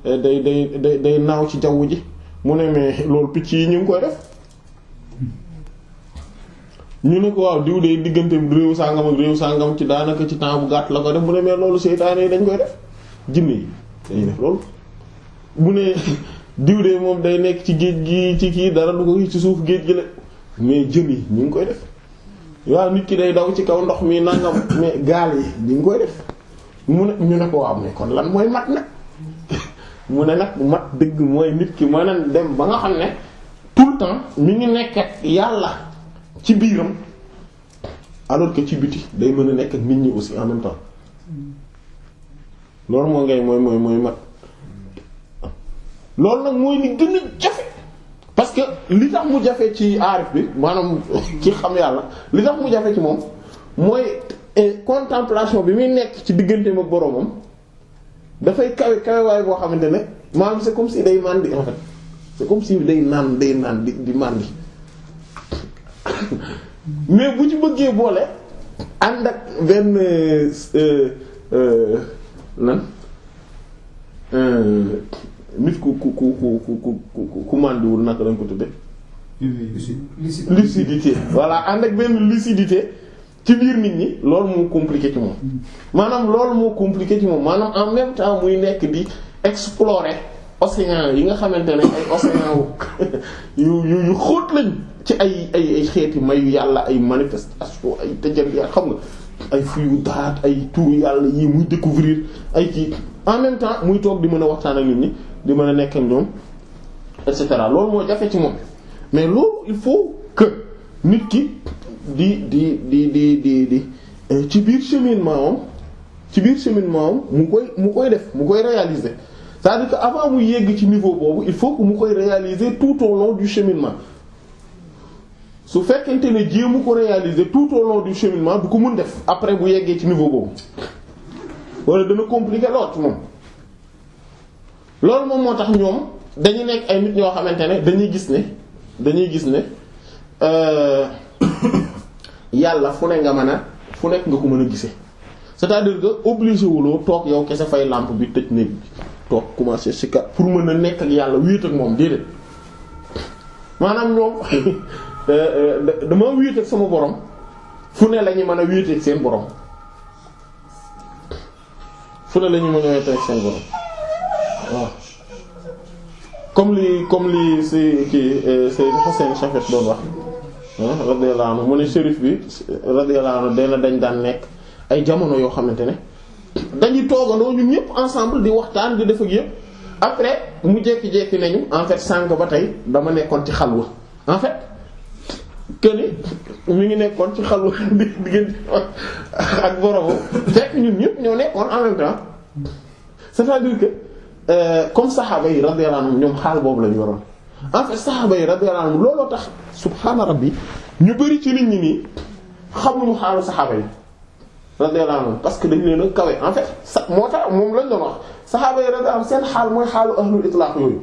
day naaw ci jaww ji mu ne mais loolu picc yi ñu ngi koy def ñu ne ko waaw diw day diggante réew sàngam ak réew sàngam ci daanaka ci temps bu gàtt la ko def mu ne mais loolu seytaane yi dañ koy def jinne yi dañuy def loolu mu ne diw de moom day nekk ci géej gi ci kii dara du ko ci suuf géej gi la mais jën yi ñu ngi koy def waaw nit ki day daw ci kaw ndox mi nangam mais gaal yi ñu ngi koy def mu ne ñu ne ko waaw mais kon lan mooy mat nag mu ne nag mat dëgg mooy nit ki mën a dem ba nga xam ne tout le temps mi ngi nekk ak yàlla ci biiram alors que ci biti day mën a nekk ak nit ñi aussi en même temps loolu moo ngay mooy mat loolu nag mooy li gën a jafe parce que li tax mu jafe ci aarif bi maanaam ci xam yàlla li tax mu jafe ci moom mooy contemplation bi muy nekk ci digganteem ak boroomam dafay kawe waay boo xamante ne maanaam c'est comme si day màndi en fait c'est comme si day naan di màndi mais bu ci bëggee boole ànd ak benn nit ku màndiwul naka lañ ko tudde lucidité voilà ànd ak benn lucidité ci biir nit ñi loolu moo compliqué ci moom maanaam loolu moo compliqué ci moom maanaam en même temps muy nekk di explorer océan yi nga xamante ne ay océan yu xóot lañ ci ay xeeti mayu yàlla ay manifestation ay tajalli xam nga ay fuyu daat ay turu yàlla yi muy découvrir ay kii en même temps muy toog di mën a waxtaan ak nit ñi di mën a nekk ak ñoom et cetera loolu moo jafe ci moom mais loolu il faut que nit ki di ci biir cheminement mu koy def mu koy réaliser c'est-à-dire que avant mu yegg ci niveau boobu il faut que mu koy réaliser tout au long du cheminement su fekkente ne jéemu ko réaliser tout au long du cheminement du ko mën def après bu yeggee ci niveau boobu wala dana compliquer lool ci moom loolu moom moo tax ñoom dañu nekk ay nit ñoo xamante ne dañuy gis ne yàlla fu ne nga mën a fu nekk nga ko mën a gisee c'est-à-dire que obligé wuloo toog yow kese fay lampe bi tëj néeg bi toog commencer ci kat pour mën a nekk ak yàlla wéet ak moom déedéet maanaam ñoom dama wéet ak sama borom fu ne la ñu mën a wéet ak seen borom fu ne la ñu mën a wéet ak seen borom waaw comme li si kii Seydou Hussein Chafet doon wax radiyallahu anhu mu ne shérif bi radiyallahu anhu dañ daan nekk ay jamono yoo xamante ne dañuy toogandoo ñun ñëpp ensemble di waxtaan di def ak yëpp après mu jékki-jékki nañu en fait sànq ba tey dama nekkoon ci xalwa en fait que ni mi ngi nekkoon ci xalwa di diggante ak borom fekk ñun ñëpp ñoo nekkoon en même temps c'est-à-dire que comme saxaaba yi radiyallahu anhum ñoom xaal boobu lañu yoroon en fait saxaaba yi radiyallahu anhum looloo tax subhaana rabbi ñu bari ci nit ñi nii xamuñu xaalu saxaaba yi radiyallahu anhum parce que dañu leen a kawe en fait moo tax moom lañ doon wax saxaaba yi radiyallahu anhum seen xaal mooy xaalu ahlul itlaq yooyu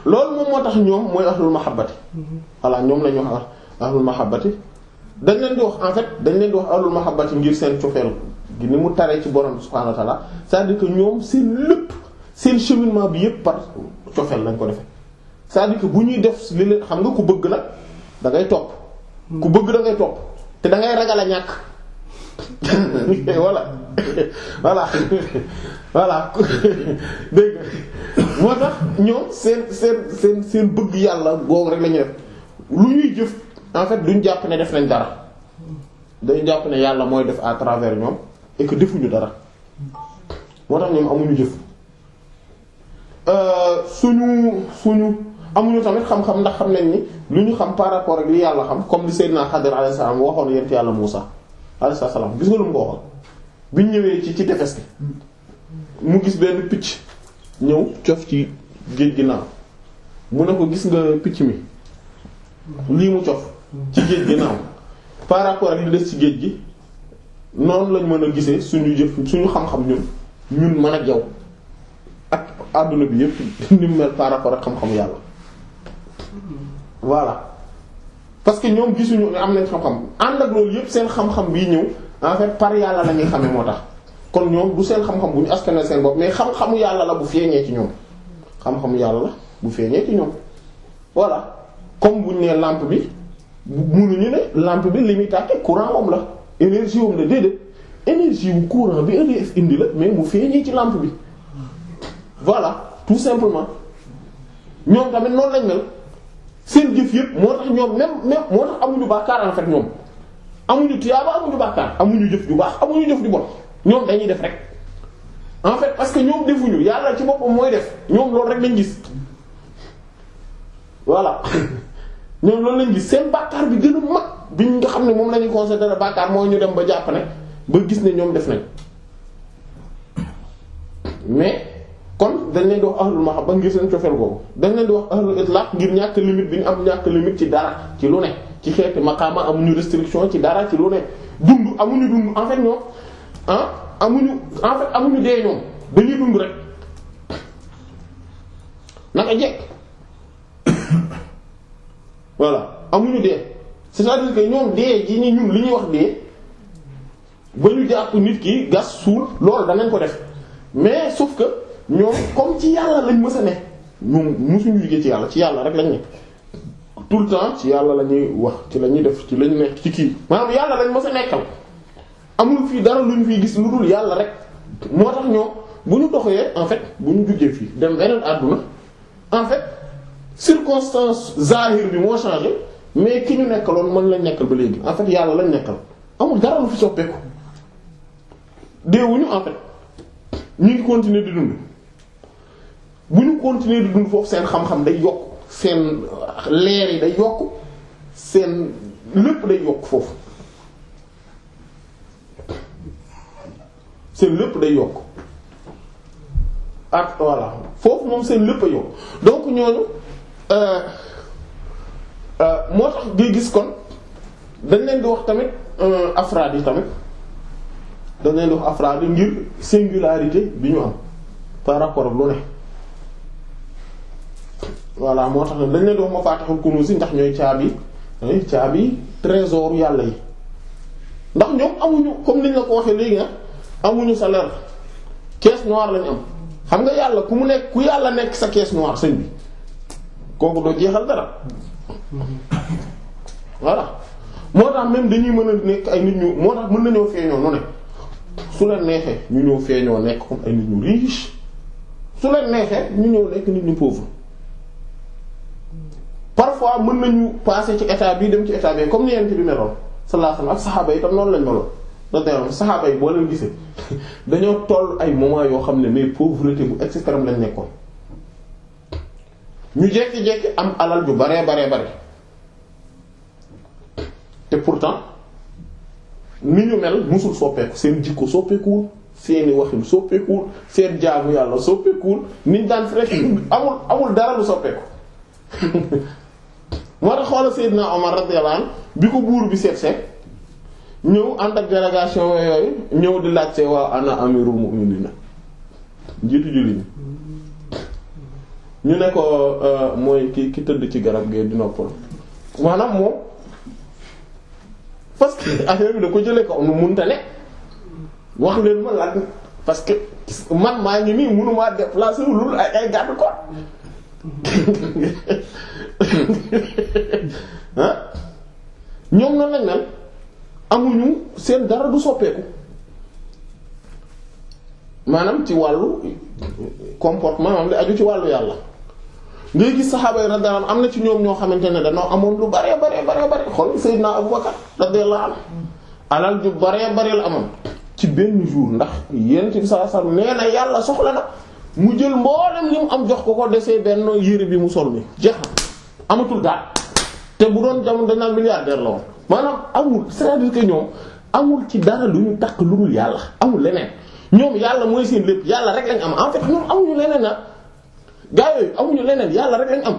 loolu moom moo tax ñoom mooy ahlul mahabbati voilà ñoom lañu wax ahlul mahabbati dañ leen di wax en fait dañ leen di wax ahlul mahabbati ngir seen cofeel gi ni mu taree ci borom subhaanahu wa ta'ala c'est-à-dire que ñoom seen lépp seen cheminement bi yépp par cofeel lañ ko defee c'est-à-dire que bu ñuy def li leen xam nga ku bëgg nag da ngay topp ku bëgg da ngay topp te da ngay ragal a ñàkk voilà voilà dégg moo tax ñoom seen bëgg yàlla googu rek la ñuy def lu ñuy jëf en fait duñ jàpp ne def nañ dara dañ jàpp ne yàlla mooy def à travers ñoom et que defuñu dara moo tax ñoom amuñu jëf suñu amuñu tamit xam-xam ndax xam nañ ni lu ñu xam par rapport ak li yàlla xam comme li Seydina Xadir alayhi salaam waxoon yent yàlla Muusa alayhi salaam gis nga lu mu ko waxoon bi ñu ñëwee ci tefes gi mu gis benn picc ñëw cof ci géej gi naaw mu ne ko gis nga picc mi lii mu cof ci géej gi naaw par rapport ak li des ci géej gi noonu lañ mën a gisee suñu jëf suñu xam-xam ñun mën a jaw ak àdduna bi yépp ni mu mel par rapport ak xam-xam yàlla voilà parce que ñoom gisuñu ne am nañ xam-xam ànd ak loolu yépp seen xam-xam bii ñëw en fait par yàlla la ñuy xamee moo tax kon ñoom du seen xam-xam bu ñu askanal seen bopp mais xam-xamu yàlla la bu feeñee ci ñoom xam-xamu yàlla la bu feeñee ci ñoom voilà comme buñ nee lampe bi mënuñu ne lampe bi li muy tàkkee courant moom la énergie moom la déedéet énergie wu courant bi EDF indi la mais mu feeñee ci lampe bi voilà tout simplement ñoom tamit noonu lañ mel seen jëf yëpp moo tax ñoom même moo tax amuñu bàkkaar en fait ñoom amuñu tiyaaba amuñu bàkkaar amuñu jëf ju baax amuñu jëf ju bon ñoom dañuy def rek en fait parce que ñoom defuñu yàlla ci boppam mooy def ñoom loolu rek lañ gis voilà ñoom loolu lañ gis seen bàkkaar bi gën a mag bi nga xam ne moom la ñuy considérer bàkkaar mooy ñu dem ba jàpp ne ba gis ne ñoom def nañ mais kon dañ leen di wax ahlul mahabba ngir seen cofeel googu dañ leen di wax ahlul itlaq ngir ñàkk limite bi ñu am ñàkk limite ci dara ci lu ne ci xeeti maqaama amuñu restriction ci dara ci lu ne dund amuñu dund en fait ñoom amuñu dee ñoom dañuy dund rek naka jekk voilà amuñu dee c'est-à-dire que ñoom dee ji ni ñun li ñuy wax dee ba ñu jàpp nit ki gas suul loolu danañ ko def mais sauf que ñoom comme ci yàlla lañ mës a ne ñoom mësuñu jógee ci yàlla rek lañ ne tout le temps ci yàlla la ñuy wax ci la ñuy def ci la ñu nekk ci kii maanaam yàlla lañ mës a nekkal amul fii dara lu ñu fiy gis lu dul yàlla rek moo tax ñoom bu ñu doxee en fait bu ñu jógee fii dem beneen àdduna en fait circonstance zahir bi moo changé mais ki ñu nekkaloon mën lañ nekkal ba léegi en fait yàlla lañ nekkal amul dara lu fi soppeeku deewuñu en fait ñu ngi continuer di dund bu ñu continuer di dund foofu seen xam-xam day yokk seen leer yi day yokk seen lépp day yokk foofu seen lépp day yokk ak voilà foofu moom seen lépp a yokk donc ñooñu moo tax ngay gis kon dañ leen di wax tamit afraad yi tamit dañ leen di wax afraad yi ngir singularité bi ñu am par rapport ak lu ne voilà moo tax dañ leen di wax mafatihul kunuz ndax ñooy caabi trésor yàlla yi ndax ñoom amuñu comme niñ la ko waxee léegi amuñu salaire caisse noire lañu am xam nga yàlla ku yàlla nekk sa caisse noire sëñ bi kooku doo jeexal dara voilà moo tax même dañuy mën a nekk ay nit ñu moo tax mën nañoo feeñoo nu ne su leen neexee ñu ñëw feeñoo nekk comme ay nit ñu riche su leen neexee ñu ñëw nekk nit ñu pauvre parfois mën nañu passer ci état bi dem ci état bi comme ni yent bi meloon sallallahu alayhi wasallam ak saxaaba yi tam noonu lañ meloon da saxaaba yi boo leen gisee dañoo toll ay moment yoo xam ne mais pauvreté bu extrême lañ nekkoon ñu jekki-jekki am alal ju bare te pourtant ni ñu mel musul soppeeku seen jikko soppeekuwul seeni waxin soppeekuwul seen jaamu yàlla soppeekuwul niñ daan fekk amul dara lu soppeeku moo tax xoola Seydina Omar radiyallahu anhu bi ko buur bi seet ñëw ànd ak délégation yooyu ñëw di laajte waa ana amirul mu'minin njiitu jullit ñu ne ko mooy ki tëdd ci garab gee di noppal maanaam moom parce que affaire bi da ko jëlee ko nu munta ne wax leen ma laaj parce que man maa ngi nii mënumaa déplacer wu lul ay gàddu ko ah ñoom noonu lañ mel amuñu seen dara du soppeeku maanaam ci wàllu comportement maanaam li aju ci wàllu yàlla ngay gis saxaaba yi radiyallahu anhum am na ci ñoom ñoo xamante ne dañoo amoon lu bare xool Seydina Abu Bakar radiyallahu anhu alal ju bare la amoon ci benn jour ndax Yonent bi sallallahu alayhi wasallam nee na yàlla soxla na mu jël mboolem li mu am jox ko desee benn yére bi mu sol ni jeex na amatul daal te bu doon jamono dañ naan milliardaire la woon maanaam amul c'est-à-dire que ñoom amul ci dara lu ñu takk lu dul yàlla amul leneen ñoom yàlla mooy seen lépp yàlla rek lañ am en fait ñoom amuñu leneen na gaa yooyu amuñu leneen yàlla rek lañ am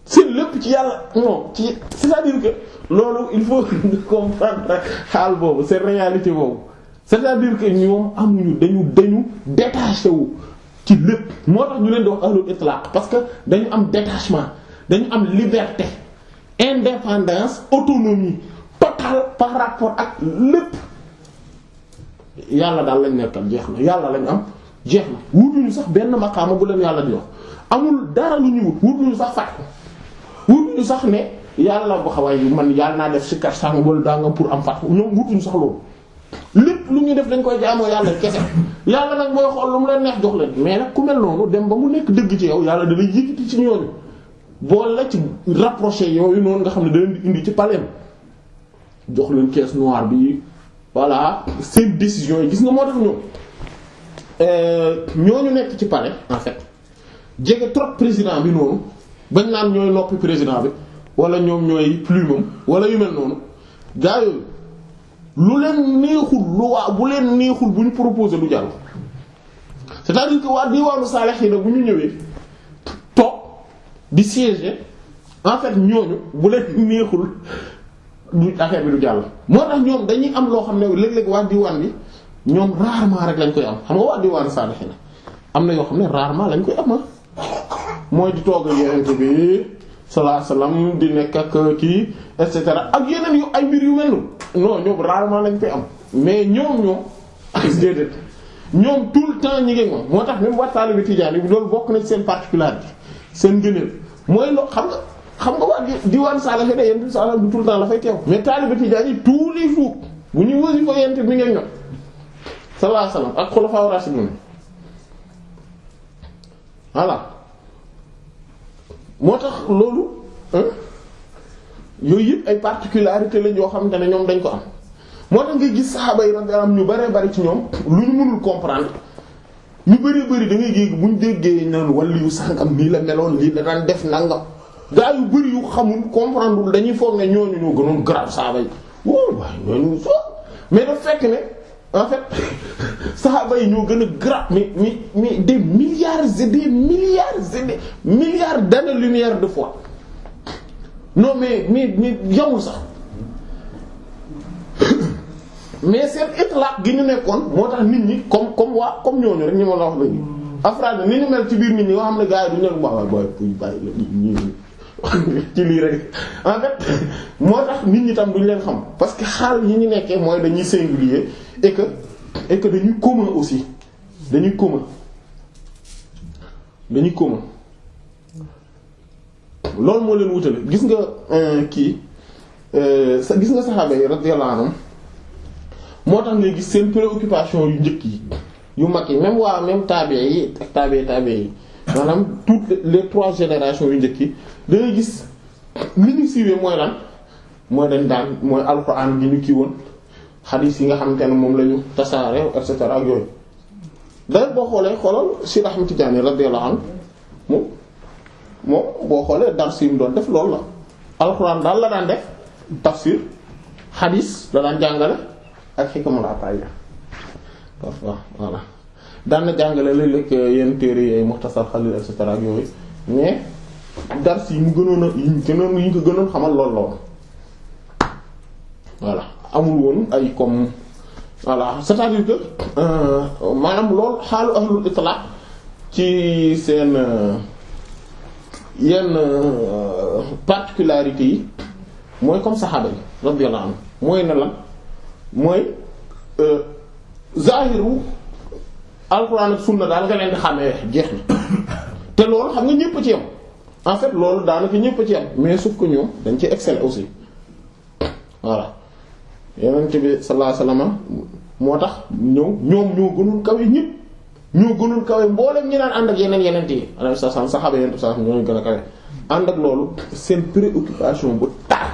seen lépp ci yàlla non ci c'est-à-dire que loolu il faut comprendre xaal boobu c'est réalité boobu c'est-à-dire que ñoom amuñu dañu détaché wu ci lépp moo tax ñu leen di wax ahlul itlaq parce que dañu am détachement dañu am liberté indépendance autonomie totale par rapport ak lépp yàlla daal lañ nekkal jeex na yàlla lañ am jeex na wutuñu sax benn maqaama bu leen yàlla di wax amul dara lu ñu wutuñu sax fat wutuñu sax ne yàlla bu xawaay man yàlla naa def si kar sang wala daa nga pour am fat ñoom wutuñu sax loolu lépp lu ñu def dañ koy jaamoo yàlla kese yàlla nag mooy xool lu mu leen neex jox leen mais nag ku mel noonu dem ba mu nekk dëgg ci yow yàlla da lay yëkkati ci ñooñu bool la ci rapproché yooyu noonu nga xam ne da leen di indi ci palais jox leen caisse noire bi voilà seen décision yi gis nga moo tax ñooñu nekk ci palais en fait jege trop président bi noonu bañ naan ñooy noppi président bi wala ñoom ñooy plumam wala yu mel noonu gaa yooyu lu leen neexul lu waa bu leen neexul bu ñu proposé du jàll c'est-à-dire que waa diwaanu saalihiin bu ñu ñëwee toog di siéger en fait ñooñu bu leen neexul du affaire bi du jàll. moo tax ñoom dañuy am loo xam ne léeg-léeg waa diwaan bi ñoom rarement rek lañ koy am xam nga waa diwaanu saalihiin am na yoo xam ne rarement lañ koy am mooy di toog ak Yonent bi sallallahu alayhi wasallam di nekk ak kii et cetera ak yeneen yu ay mbir yu mel non ñoom rarement lañ koy am mais ñoom déedéet ñoom tout le temps ñi ngi moom moo tax même waa taalibe Tijaan yi loolu bokk na ci seen particularité seen gëneel mooy loo xam nga waa diwaan Salafé da Yonent bi sallallahu du tout le temps la fay teew mais taalibe Tijaan yi tous les jours bu ñu wësi fa Yonent bi ngeen ñoom sallallahu alayhi wasallam ak xulafaa raashidun voilà moo tax loolu yooyu yëpp ay particularité lañ yoo xamante ne ñoom dañ ko am moo tax nga gis saxaaba yi radiyallahu anhum ñu bëree bëri ci ñoom lu ñu mënul comprendre ñu bëree bëri da ngay géeg bu ñu déggee naan wala yu sàngam nii la meloon lii la daan def nangam gaa yu bëri yu xamul comprendre dañuy foog ne ñooñu ñoo gënoon grave saxaaba yi waaye ñooñu so mais daf fekk ne en fait saxaaba yi ñoo gën a grave mais des milliards et des milliards d'années-lumière de fois non mais yawul sax mais seen itlaq gi ñu nekkoon moo tax nit ñi comme ñooñu rek ñu ma la wax léegi afraad ni ñu mel ci biir nit ñi nga xam ne gars yi du ñu waaw booy bàyyi la ci lii rek en fait moo tax nit ñi tam duñ leen xam parce que xaal yi ñu nekkee mooy dañuy singulier et que dañuy commun aussi dañuy commun loolu moo leen wutale gis nga gis nga saxaaba yi radiyallahu anhum moo tax ngay gis seen préoccupation yu njëkk yi yu mag yi même tabi'i yi ak tabi'i yi maanaam toutes les 3 générations yu njëkk yi da ngay gis li ñu siiwee mooy lan mooy alxuraan gi ñu kii woon xadiis yi nga xamante ne moom la ñu tasaare et cetera ak yooyu d'ailleurs boo xoolal Cheikh Ahmed Tidiane radiyallahu anhu moom boo xoolee dars yi mu doon def loolu la alxuraan daal la daan def tafsir xadiis la daan jàngale ak hikmul ataaya parfois voilà daan na jàngale léeg-léeg yenn téere yi ay Muxtasar Xaliil et cetera ak yooyu mais dars yi mu gënoon yi ñu ko gënoon xamal lool voilà amul woon ay comme voilà c'est-à-dire que maanaam loolu xaalu ahlul itlaq ci seen yenn particularité yi mooy comme saxaaba yi radiyallahu anhu mooy ne lan mooy zahiru alxuraan ak sunna daal nga leen di xàmmee jeex na te loolu xam nga ñëpp ci yam en fait loolu daanaka ñëpp ci yam mais sauf que ñoom dañ ci exceller aussi voilà Yonent bi sallallahu alayhi wasallam moo tax ñoom ñoo gënoon kawe ñëpp ñoo gënoon kawe mboolem ñi naan ànd ak yeneen yeneen yi alayhi salaam saxaaba yeneen saxaaba ñoo gën a kawe ànd ak loolu seen préoccupation bu tar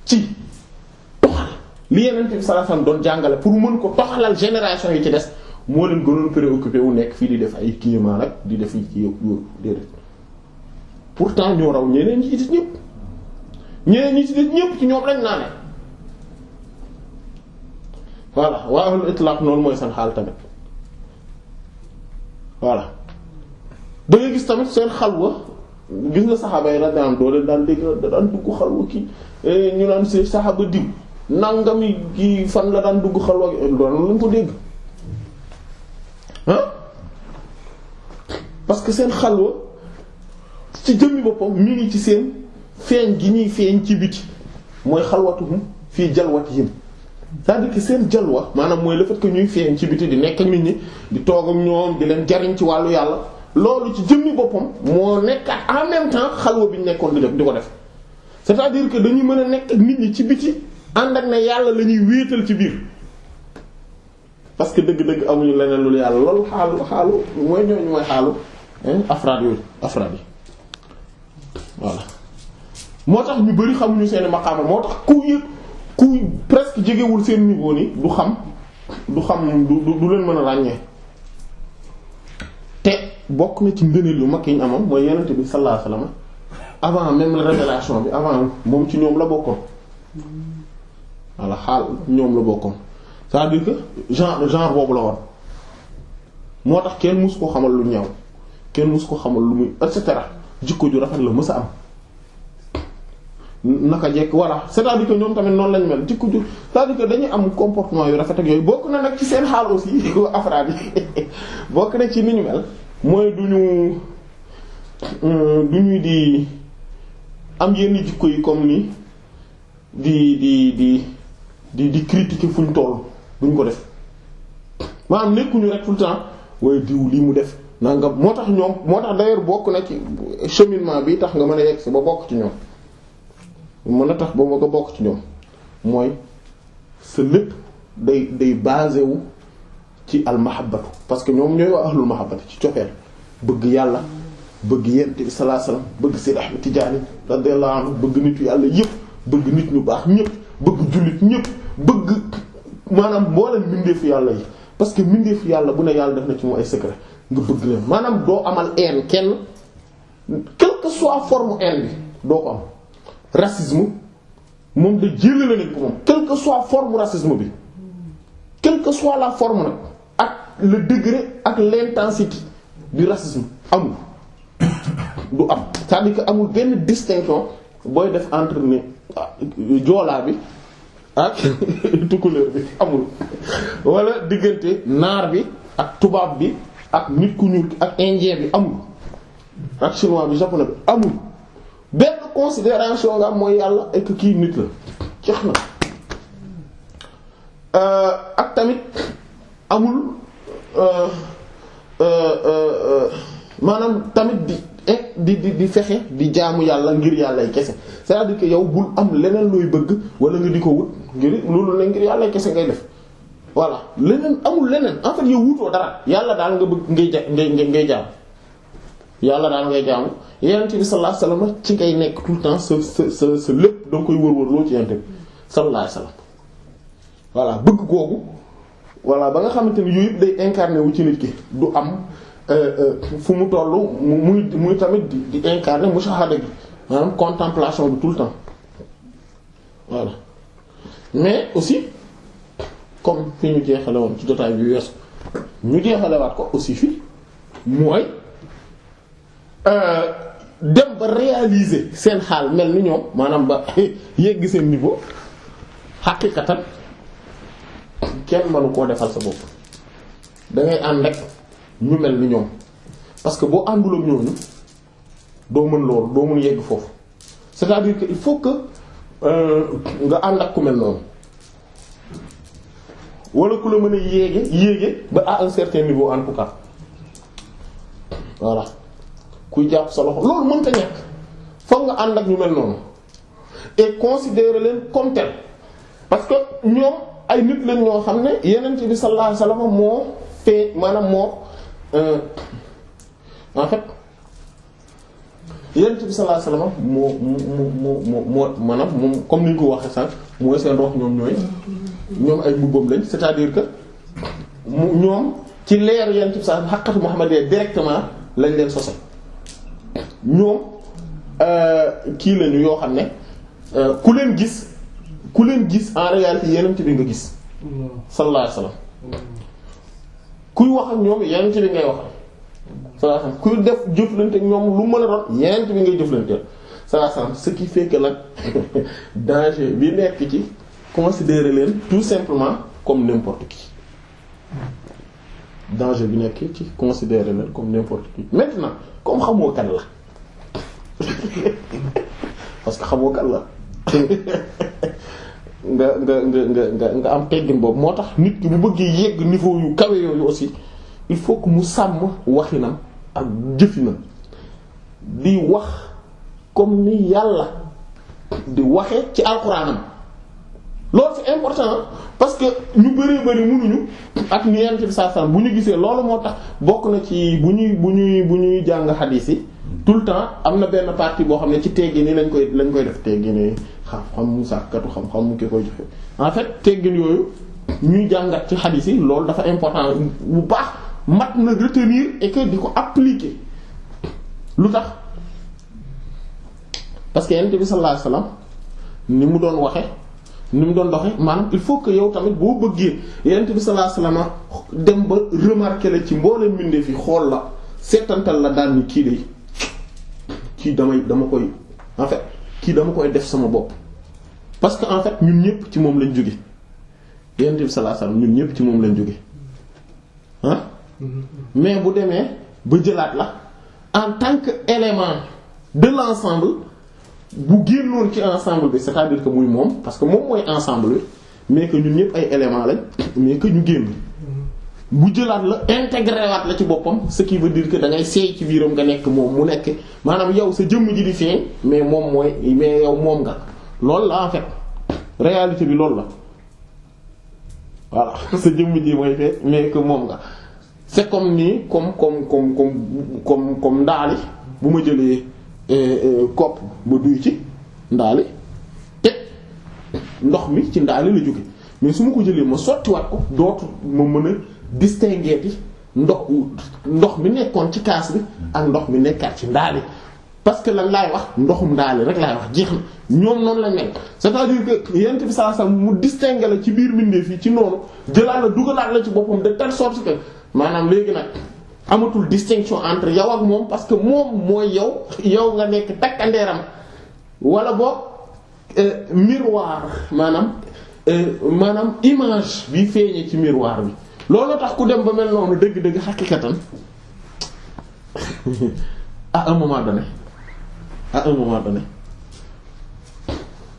ci toxal li Yonent bi sallallahu alayhi wasallam doon jàngale pour mën ko toxalal génération yi ci des moo leen gënoon préoccupé wu nekk fii di def ay kiimaan rek di def yi ci yóbbu déedéet pourtant ñoo raw ñeneen ñi ci des ñëpp ci ñoom lañ naane voilà waa ahlul itlaq noonu mooy seen xaal tamit voilà da ngay gis tamit seen xalwa gis nga saxaaba yi radiyallahu anhum doo leen daan dégg da daan dugg xalwa kii ñu naan si saxaaba diw nangami kii fan la daan dugg xalwa doon lañ ko dégg ah parce que seen xalwa ci jëmmi boppam ñu ngi ci seen feeñ gi ñuy feeñ ci biti mooy xalwatuhum fii jalwatihim c'est-à-dire que seen jalwa maanaam mooy le fait que ñuy feeñ ci biti di nekk ak nit ñi di toog ak ñoom di leen jariñ ci wàllu yàlla loolu ci jëmmi boppam moo nekkaat en même temps xalwa bi ñu nekkoon di ko def c'est-à-dire que dañuy mën a nekk ak nit ñi ci biti ànd ak ne yàlla la ñuy wéetal ci biir parce que dëgg-dëgg amuñu leneen lu yàlla loolu xaalu mooy ñooñu mooy xaalu afraad yi voilà moo tax ñu bari xamuñu seen maqaama moo tax ku presque jegewul seen niveau ni du xam du leen mën a ràññee te bokk na ci ngëneel yu mag yi ñu amoon mooy yonent bi sallallahu alayhi wasallam avant même la révélation bi avant moom ci ñoom la bokkoon walla xaal ñoom la bokkoon c'est-à-dire que genre boobu la woon moo tax kenn mus ko xamal lu ñaaw kenn mus ko xamal lu muy et cetera jikko ju rafet la mës a am naka jekk voilà c'est-à-dire que ñoom tamit noonu lañu mel jikko ju c'est-à-dire que dañuy am comportement yu rafet ak yooyu bokk na nag ci seen xaal aussi afraad yi bokk na ci ni ñu mel mooy du ñuy di am yenn jikko yi comme ni di critiquer fu ñu toll duñ ko def maanaam nekkuñu rek tout le temps waaye diw lii mu def nangam moo tax d'ailleurs bokk na ci cheminement bi tax nga mën a yegg si ba bokk ci ñoom mën a tax ba nga bokk ci ñoom mooy sa lépp day basé wu ci al mahabbatu parce que ñoom ñooy waa ahlul mahabbati ci cofeel bëgg yàlla bëgg yent bi sallallahu alayhi wasallam bëgg Seydi Ahmad Tijaani radiyallahu anhu bëgg nitu yàlla yépp bëgg nit ñu baax ñépp bëgg jullit ñépp bëgg maanaam mboolem mbindeefu yàlla yi parce que mbindeefu yàlla bu ne yàlla def na ci moom ay secret nga bëgg leen maanaam doo amal haine kenn quelle que soit forme haine bi doo ko am racisme moom da jël la nit ko moom quelle que soit forme racisme bi quelle que soit la forme nag ak le degré ak l'intensité du racisme amul du am c'est-à-dire que amul benn distinction booy def entre ne joolaa bi ak tukulóor bi amul wala diggante naar bi ak tubaab bi ak nit ku ñuul ak indien bi amul ak chinois bi japonais bi amul benn considération nga am mooy yàlla et que kii nit la jeex na ak tamit amul maanaam tamit di fexe di jaamu yàlla ngir yàllay kese c'est-à-dire que yow bul am leneen looy bëgg wala nga di ko wut ngir loolu ne ngir yàllay kese ngay def voilà leneen amul leneen en fait yow wutoo dara yàlla daal nga bëgg ngay jaam yàlla daal ngay jaamu yonent bi sallallahu alayhi wasallam ci ngay nekk tout le temps sa lépp da nga koy wër-wër loo ci yonent bi sallallahu alayhi wasallam voilà bëgg googu voilà ba nga xamante ni yooyu yëpp day incarné wu ci nit ki du am fu mu tollu muy tamit di incarné mushahada bi maanaam contemplation bi tout le temps voilà mais aussi comme fi ñu jeexale woon ci jotaay bi weesu ñu jeexalewaat ko aussi fii mooy dem ba réaliser seen xaal mel ni ñoom maanaam ba yegg seen niveau xaqiqatan kenn mënu koo defal sa bopp dangay ànd rek ñu mel ni ñoom parce que boo àndul ak ñooñu doo mën loolu doo mën yegg foofu c'est-à-dire que il faut que nga ànd ak ku mel noonu wala ku la mën a yéege ba à un certain niveau en tout cas voilà kuy jàpp sa loxo loolu mënta ñàkk foog nga ànd ak ñu mel noonu et considérer leen comme tel parce que ñoom ay nit lañ ñoo xam ne Yonent bi sallallahu alayhi wasallam moo fee maanaam moo en fait Yonent bi sallallahu alayhi wasallam moo maanaam moom comme ni ñu ko waxee sànq mooy seen rox ñoom ay mbubbam lañ c'est-à-dire que ñoom ci leer Yonent bi sallallahu xaqatu Muhammadiyya directement lañ leen sose ñoom kii lañu yoo xam ne ku leen gis en réalité Yonent bi nga gis sallallahu alayhi wasallam kuy wax ak ñoom yenent bi ngay wax sallallahu alayhi wasallam kuy def jëflante ak ñoom lu mën a doon yenent bi ngay jëflante sallallahu alayhi wasallam ce qui fait que nag danger bi nekk ci considérer leen tout simplement comme n'importe qui danger bi nekk ci considérer leen comme n'importe qui maintenant comme xamoo kan la parce que xamoo kan la nga am teggin boobu moo tax nit ki bu bëggee yegg niveau yu kawe yooyu aussi il faut que mu sàmm waxinam ak jëfinam di wax comme ni yàlla di waxe ci alxuraanam loolu c'est important parce que ñu bari mënuñu ak ni Yonent bi sallallahu alayhi wasallam bu ñu gisee loolu moo tax bokk na ci bu ñuy jàng xadiis yi tout le temps am na benn partie boo xam ne ci teggin yi lañ koy def teggin yi xam-xam sàkkatu xam-xam mu ki koy joxe en fait teggin yooyu ñuy jàngat ci xadiis yi loolu dafa important bu baax mat na retenir et que di ko appliquer lu tax parce que Yonent bi sallallahu alayhi wasallam ni mu doon waxe ni mu doon doxe maanaam il faut que yow tamit boo bëggee Yonent bi sallallahu alayhi wasallam dem ba remarquer la ci mbooleem mbindeef yi xool la seetantal la daal ni kii de kii dama koy en fait kii dama koy def sama bopp parce que en fait ñun ñëpp ci moom lañ jóge Yonent bi sallallahu alayhi wasallam ñun ñëpp ci moom lañ jóge ah mais bu demee ba jëlaat la en tant que élément de l'ensemble bu génnoon ci ensemble bi c'est-à-dire que muy moom parce que moom mooy ensemble bi mais que ñun ñëpp ay éléments lañ mais que ñu génn bu jëlaat la intégré waat la ci boppam ce qui veut dire que da ngay seey ci biiram nga nekk moom mu nekk maanaam yow sa jëmm ji di feeñ mais moom mooy mais yow moom nga loolu la en fait réalité bi loolu la voilà sa jëmm ji mooy feeñ mais que moom nga c'est comme nii comme ndaali bu ma jëlee kopp ba duy ci ndaali te ndox mi ci ndaali la jóge mais su ma ko jëlee ma sottiwaat ko dootu ma mën a distinguer ti ndox mi nekkoon ci kaas bi ak ndox mi nekkaat ci ndaali parce que lan laay wax ndoxum ndaali rek laay wax jeex na ñoom noonu lañ nekk c'est-à-dire que Yonent bi sallallahu alayhi wasallam mu distinguer la ci biir mbindeef yi ci noonu jëlaat la dugalaat la ci boppam de telle sorte que maanaam léegi nag amatul distinction entre yow ak moom parce que moom mooy yow nga nekk takkandeeram wala boog miroir maanaam image bi feeñee ci miroir bi loolu tax ku dem ba mel noonu dëgg-dëgg xaqiqatan à un moment donné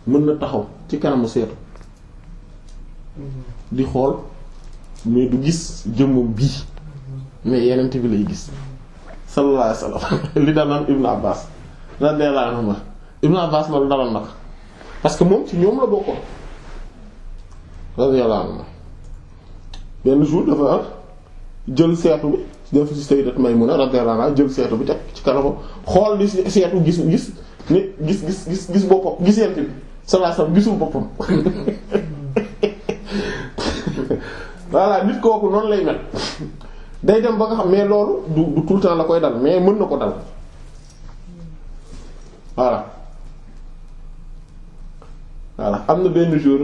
mën na taxaw ci kanamu seetu di xool mais du gis jëmmam bii mais Yonent bi lay gis sallallahu alayhi wasallam li daloon Ibn Abbas radiyallahu anhu Ibn Abbas loolu daloon nag parce que moom ci ñoom la bokkoon radiyallahu anhu benn jour dafa jël seetu bi def ci Sayyidat Maymuna radiyallahu anha jël seetu bi teg ci kanamam xool li seetu gis boppam gis Yonent bi sallallahu alayhi wasallam gisul boppam voilà nit kooku noonu lay mel day dem ba nga xam mais loolu du tout le temps la koy dal mais mën na ko dal voilà am na benn jour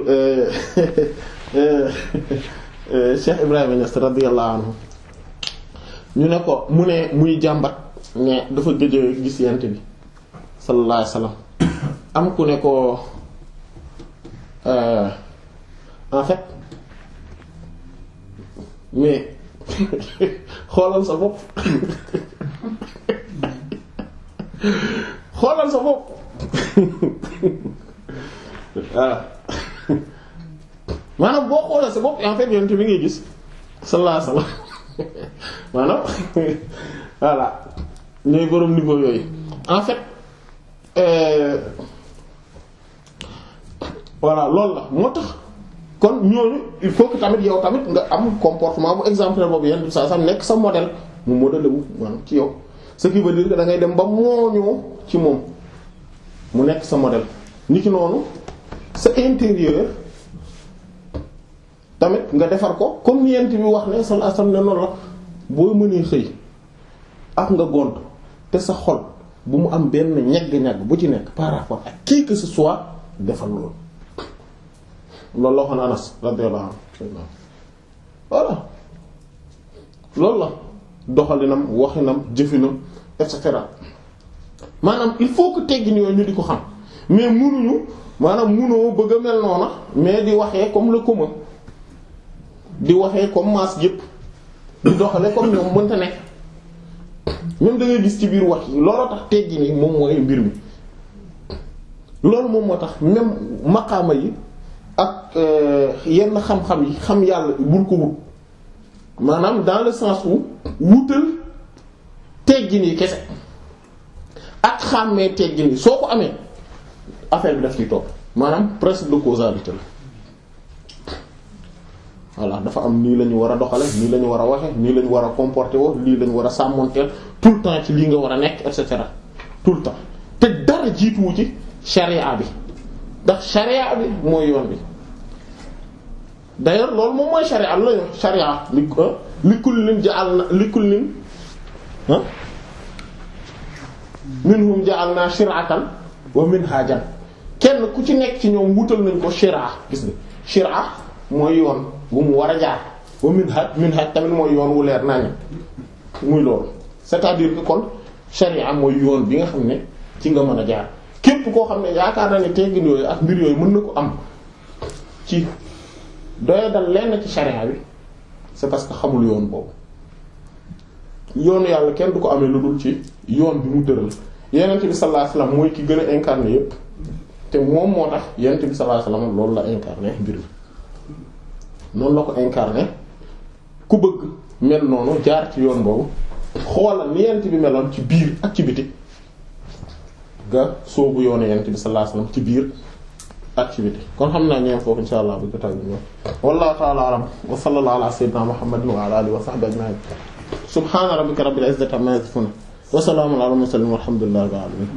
Cheikh Ibrahima Niass radiyallahu anhu ñu ne ko muy jàmbat ne dafa gëj a gis Yonent bi sallallahu alayhi wasallam am ku ne ko en fait mais xoolal sa bopp xoolal sa bopp voilà maanaam boo xoolee sa bopp en fait Yonent bi ngay gis sallallahu alayhi wasallam maanaam voilà ñooy borom niveau yooyu en fait voilà loolu la moo tax kon ñooñu il faut que tamit yow tamit nga am comportement bu exemplaire boobu Yonent bi sallallahu alayhi wasallam nekk sa modèle mu modèle wu maanaam ci yow ce qui veut dire que da ngay dem ba mooñoo ci moom mu nekk sa modèle ni ki noonu sa intérieur tamit nga defar ko comme ni Yonent bi wax ne sallallahu alayhi wasallam ne noonu la boo mënee xëy ak nga gont te sa xol bu mu am benn ñagg-ñagg bu ci nekk par rapport ak qui que ce soit defal loolu la waxoon Anas radiyallahu anhu voilà loolu la doxalinam waxinam jëfinam et cetera maanaam il faut que teggin yooyu ñu di ko xam mais munuñu maanaam munoo bëgg a mel noona mais di waxee comme le commun di waxee comme masse yëpp di doxale comme ñoom mënta nekk même da ngay gis ci biir wax yi looloo tax teggin yi moom mooy mbir mi loolu moom moo tax même maqaama yi ak yenn xam-xam yi xam yàlla bul ko wut maanaam dans le sens où wutal teggin yi kese ak xàmmee teggin yi soo ko amee affaire bi daf ciy topp maanaam principe de causalité la voilà dafa am nii la ñu war a doxale nii la ñu war a waxe nii la ñu war a comporter woo lii la ñu war a sàmmonteel tout le temps ci lii nga war a nekk et cetera tout le temps te dara jiituwu ci sharia bi ndax sharia bi mooy yoon bi d'ailleurs loolu moom mooy sharia la ñu sharia li kullin ja'alna li kullin minhum ja'alna shir'atan wa minhajan kenn ku ci nekk ci ñoom wutal nañ ko shira gis nga shira mooy yoon bu mu war a jaar wa minhaj tamit mooy yoon wu leer nañ muy loolu c'est-à-dire que kon sharia mooy yoon bi nga xam ne ci nga mën a jaar képp koo xam ne yaakaar na ne teggin yooyu ak mbir yooyu mën na ko am ci doye dal lenn ci sharia bi c'est parce que xamul yoon boobu yoonu yàlla kenn du ko amee lu dul ci yoon bi mu tëral yonent bi sallallahu alayhi wasallam mooy ki gën a incarné yépp te moom moo tax yonent bi sallallahu alayhi wasallam loolu la incarné mbir mi noonu la ko incarné ku bëgg mel noonu jaar ci yoon boobu xoolal ni yonent bi meloon ci biir ak ci biti nga soobu yoonu yonent bi sallallahu alayhi wasallam ci biir activité kon xam naa ñëw foofu insha allah bu jotaay bi ñëw wallahu ta'ala a'lam wa sallallahu ala sayyidina muhammadin wa ala alihi wa sahbihi ajma'in subhana rabbika rabbil izzati amma yasifun wa salamun ala al mursalin walhamdulillahi rabbil alamin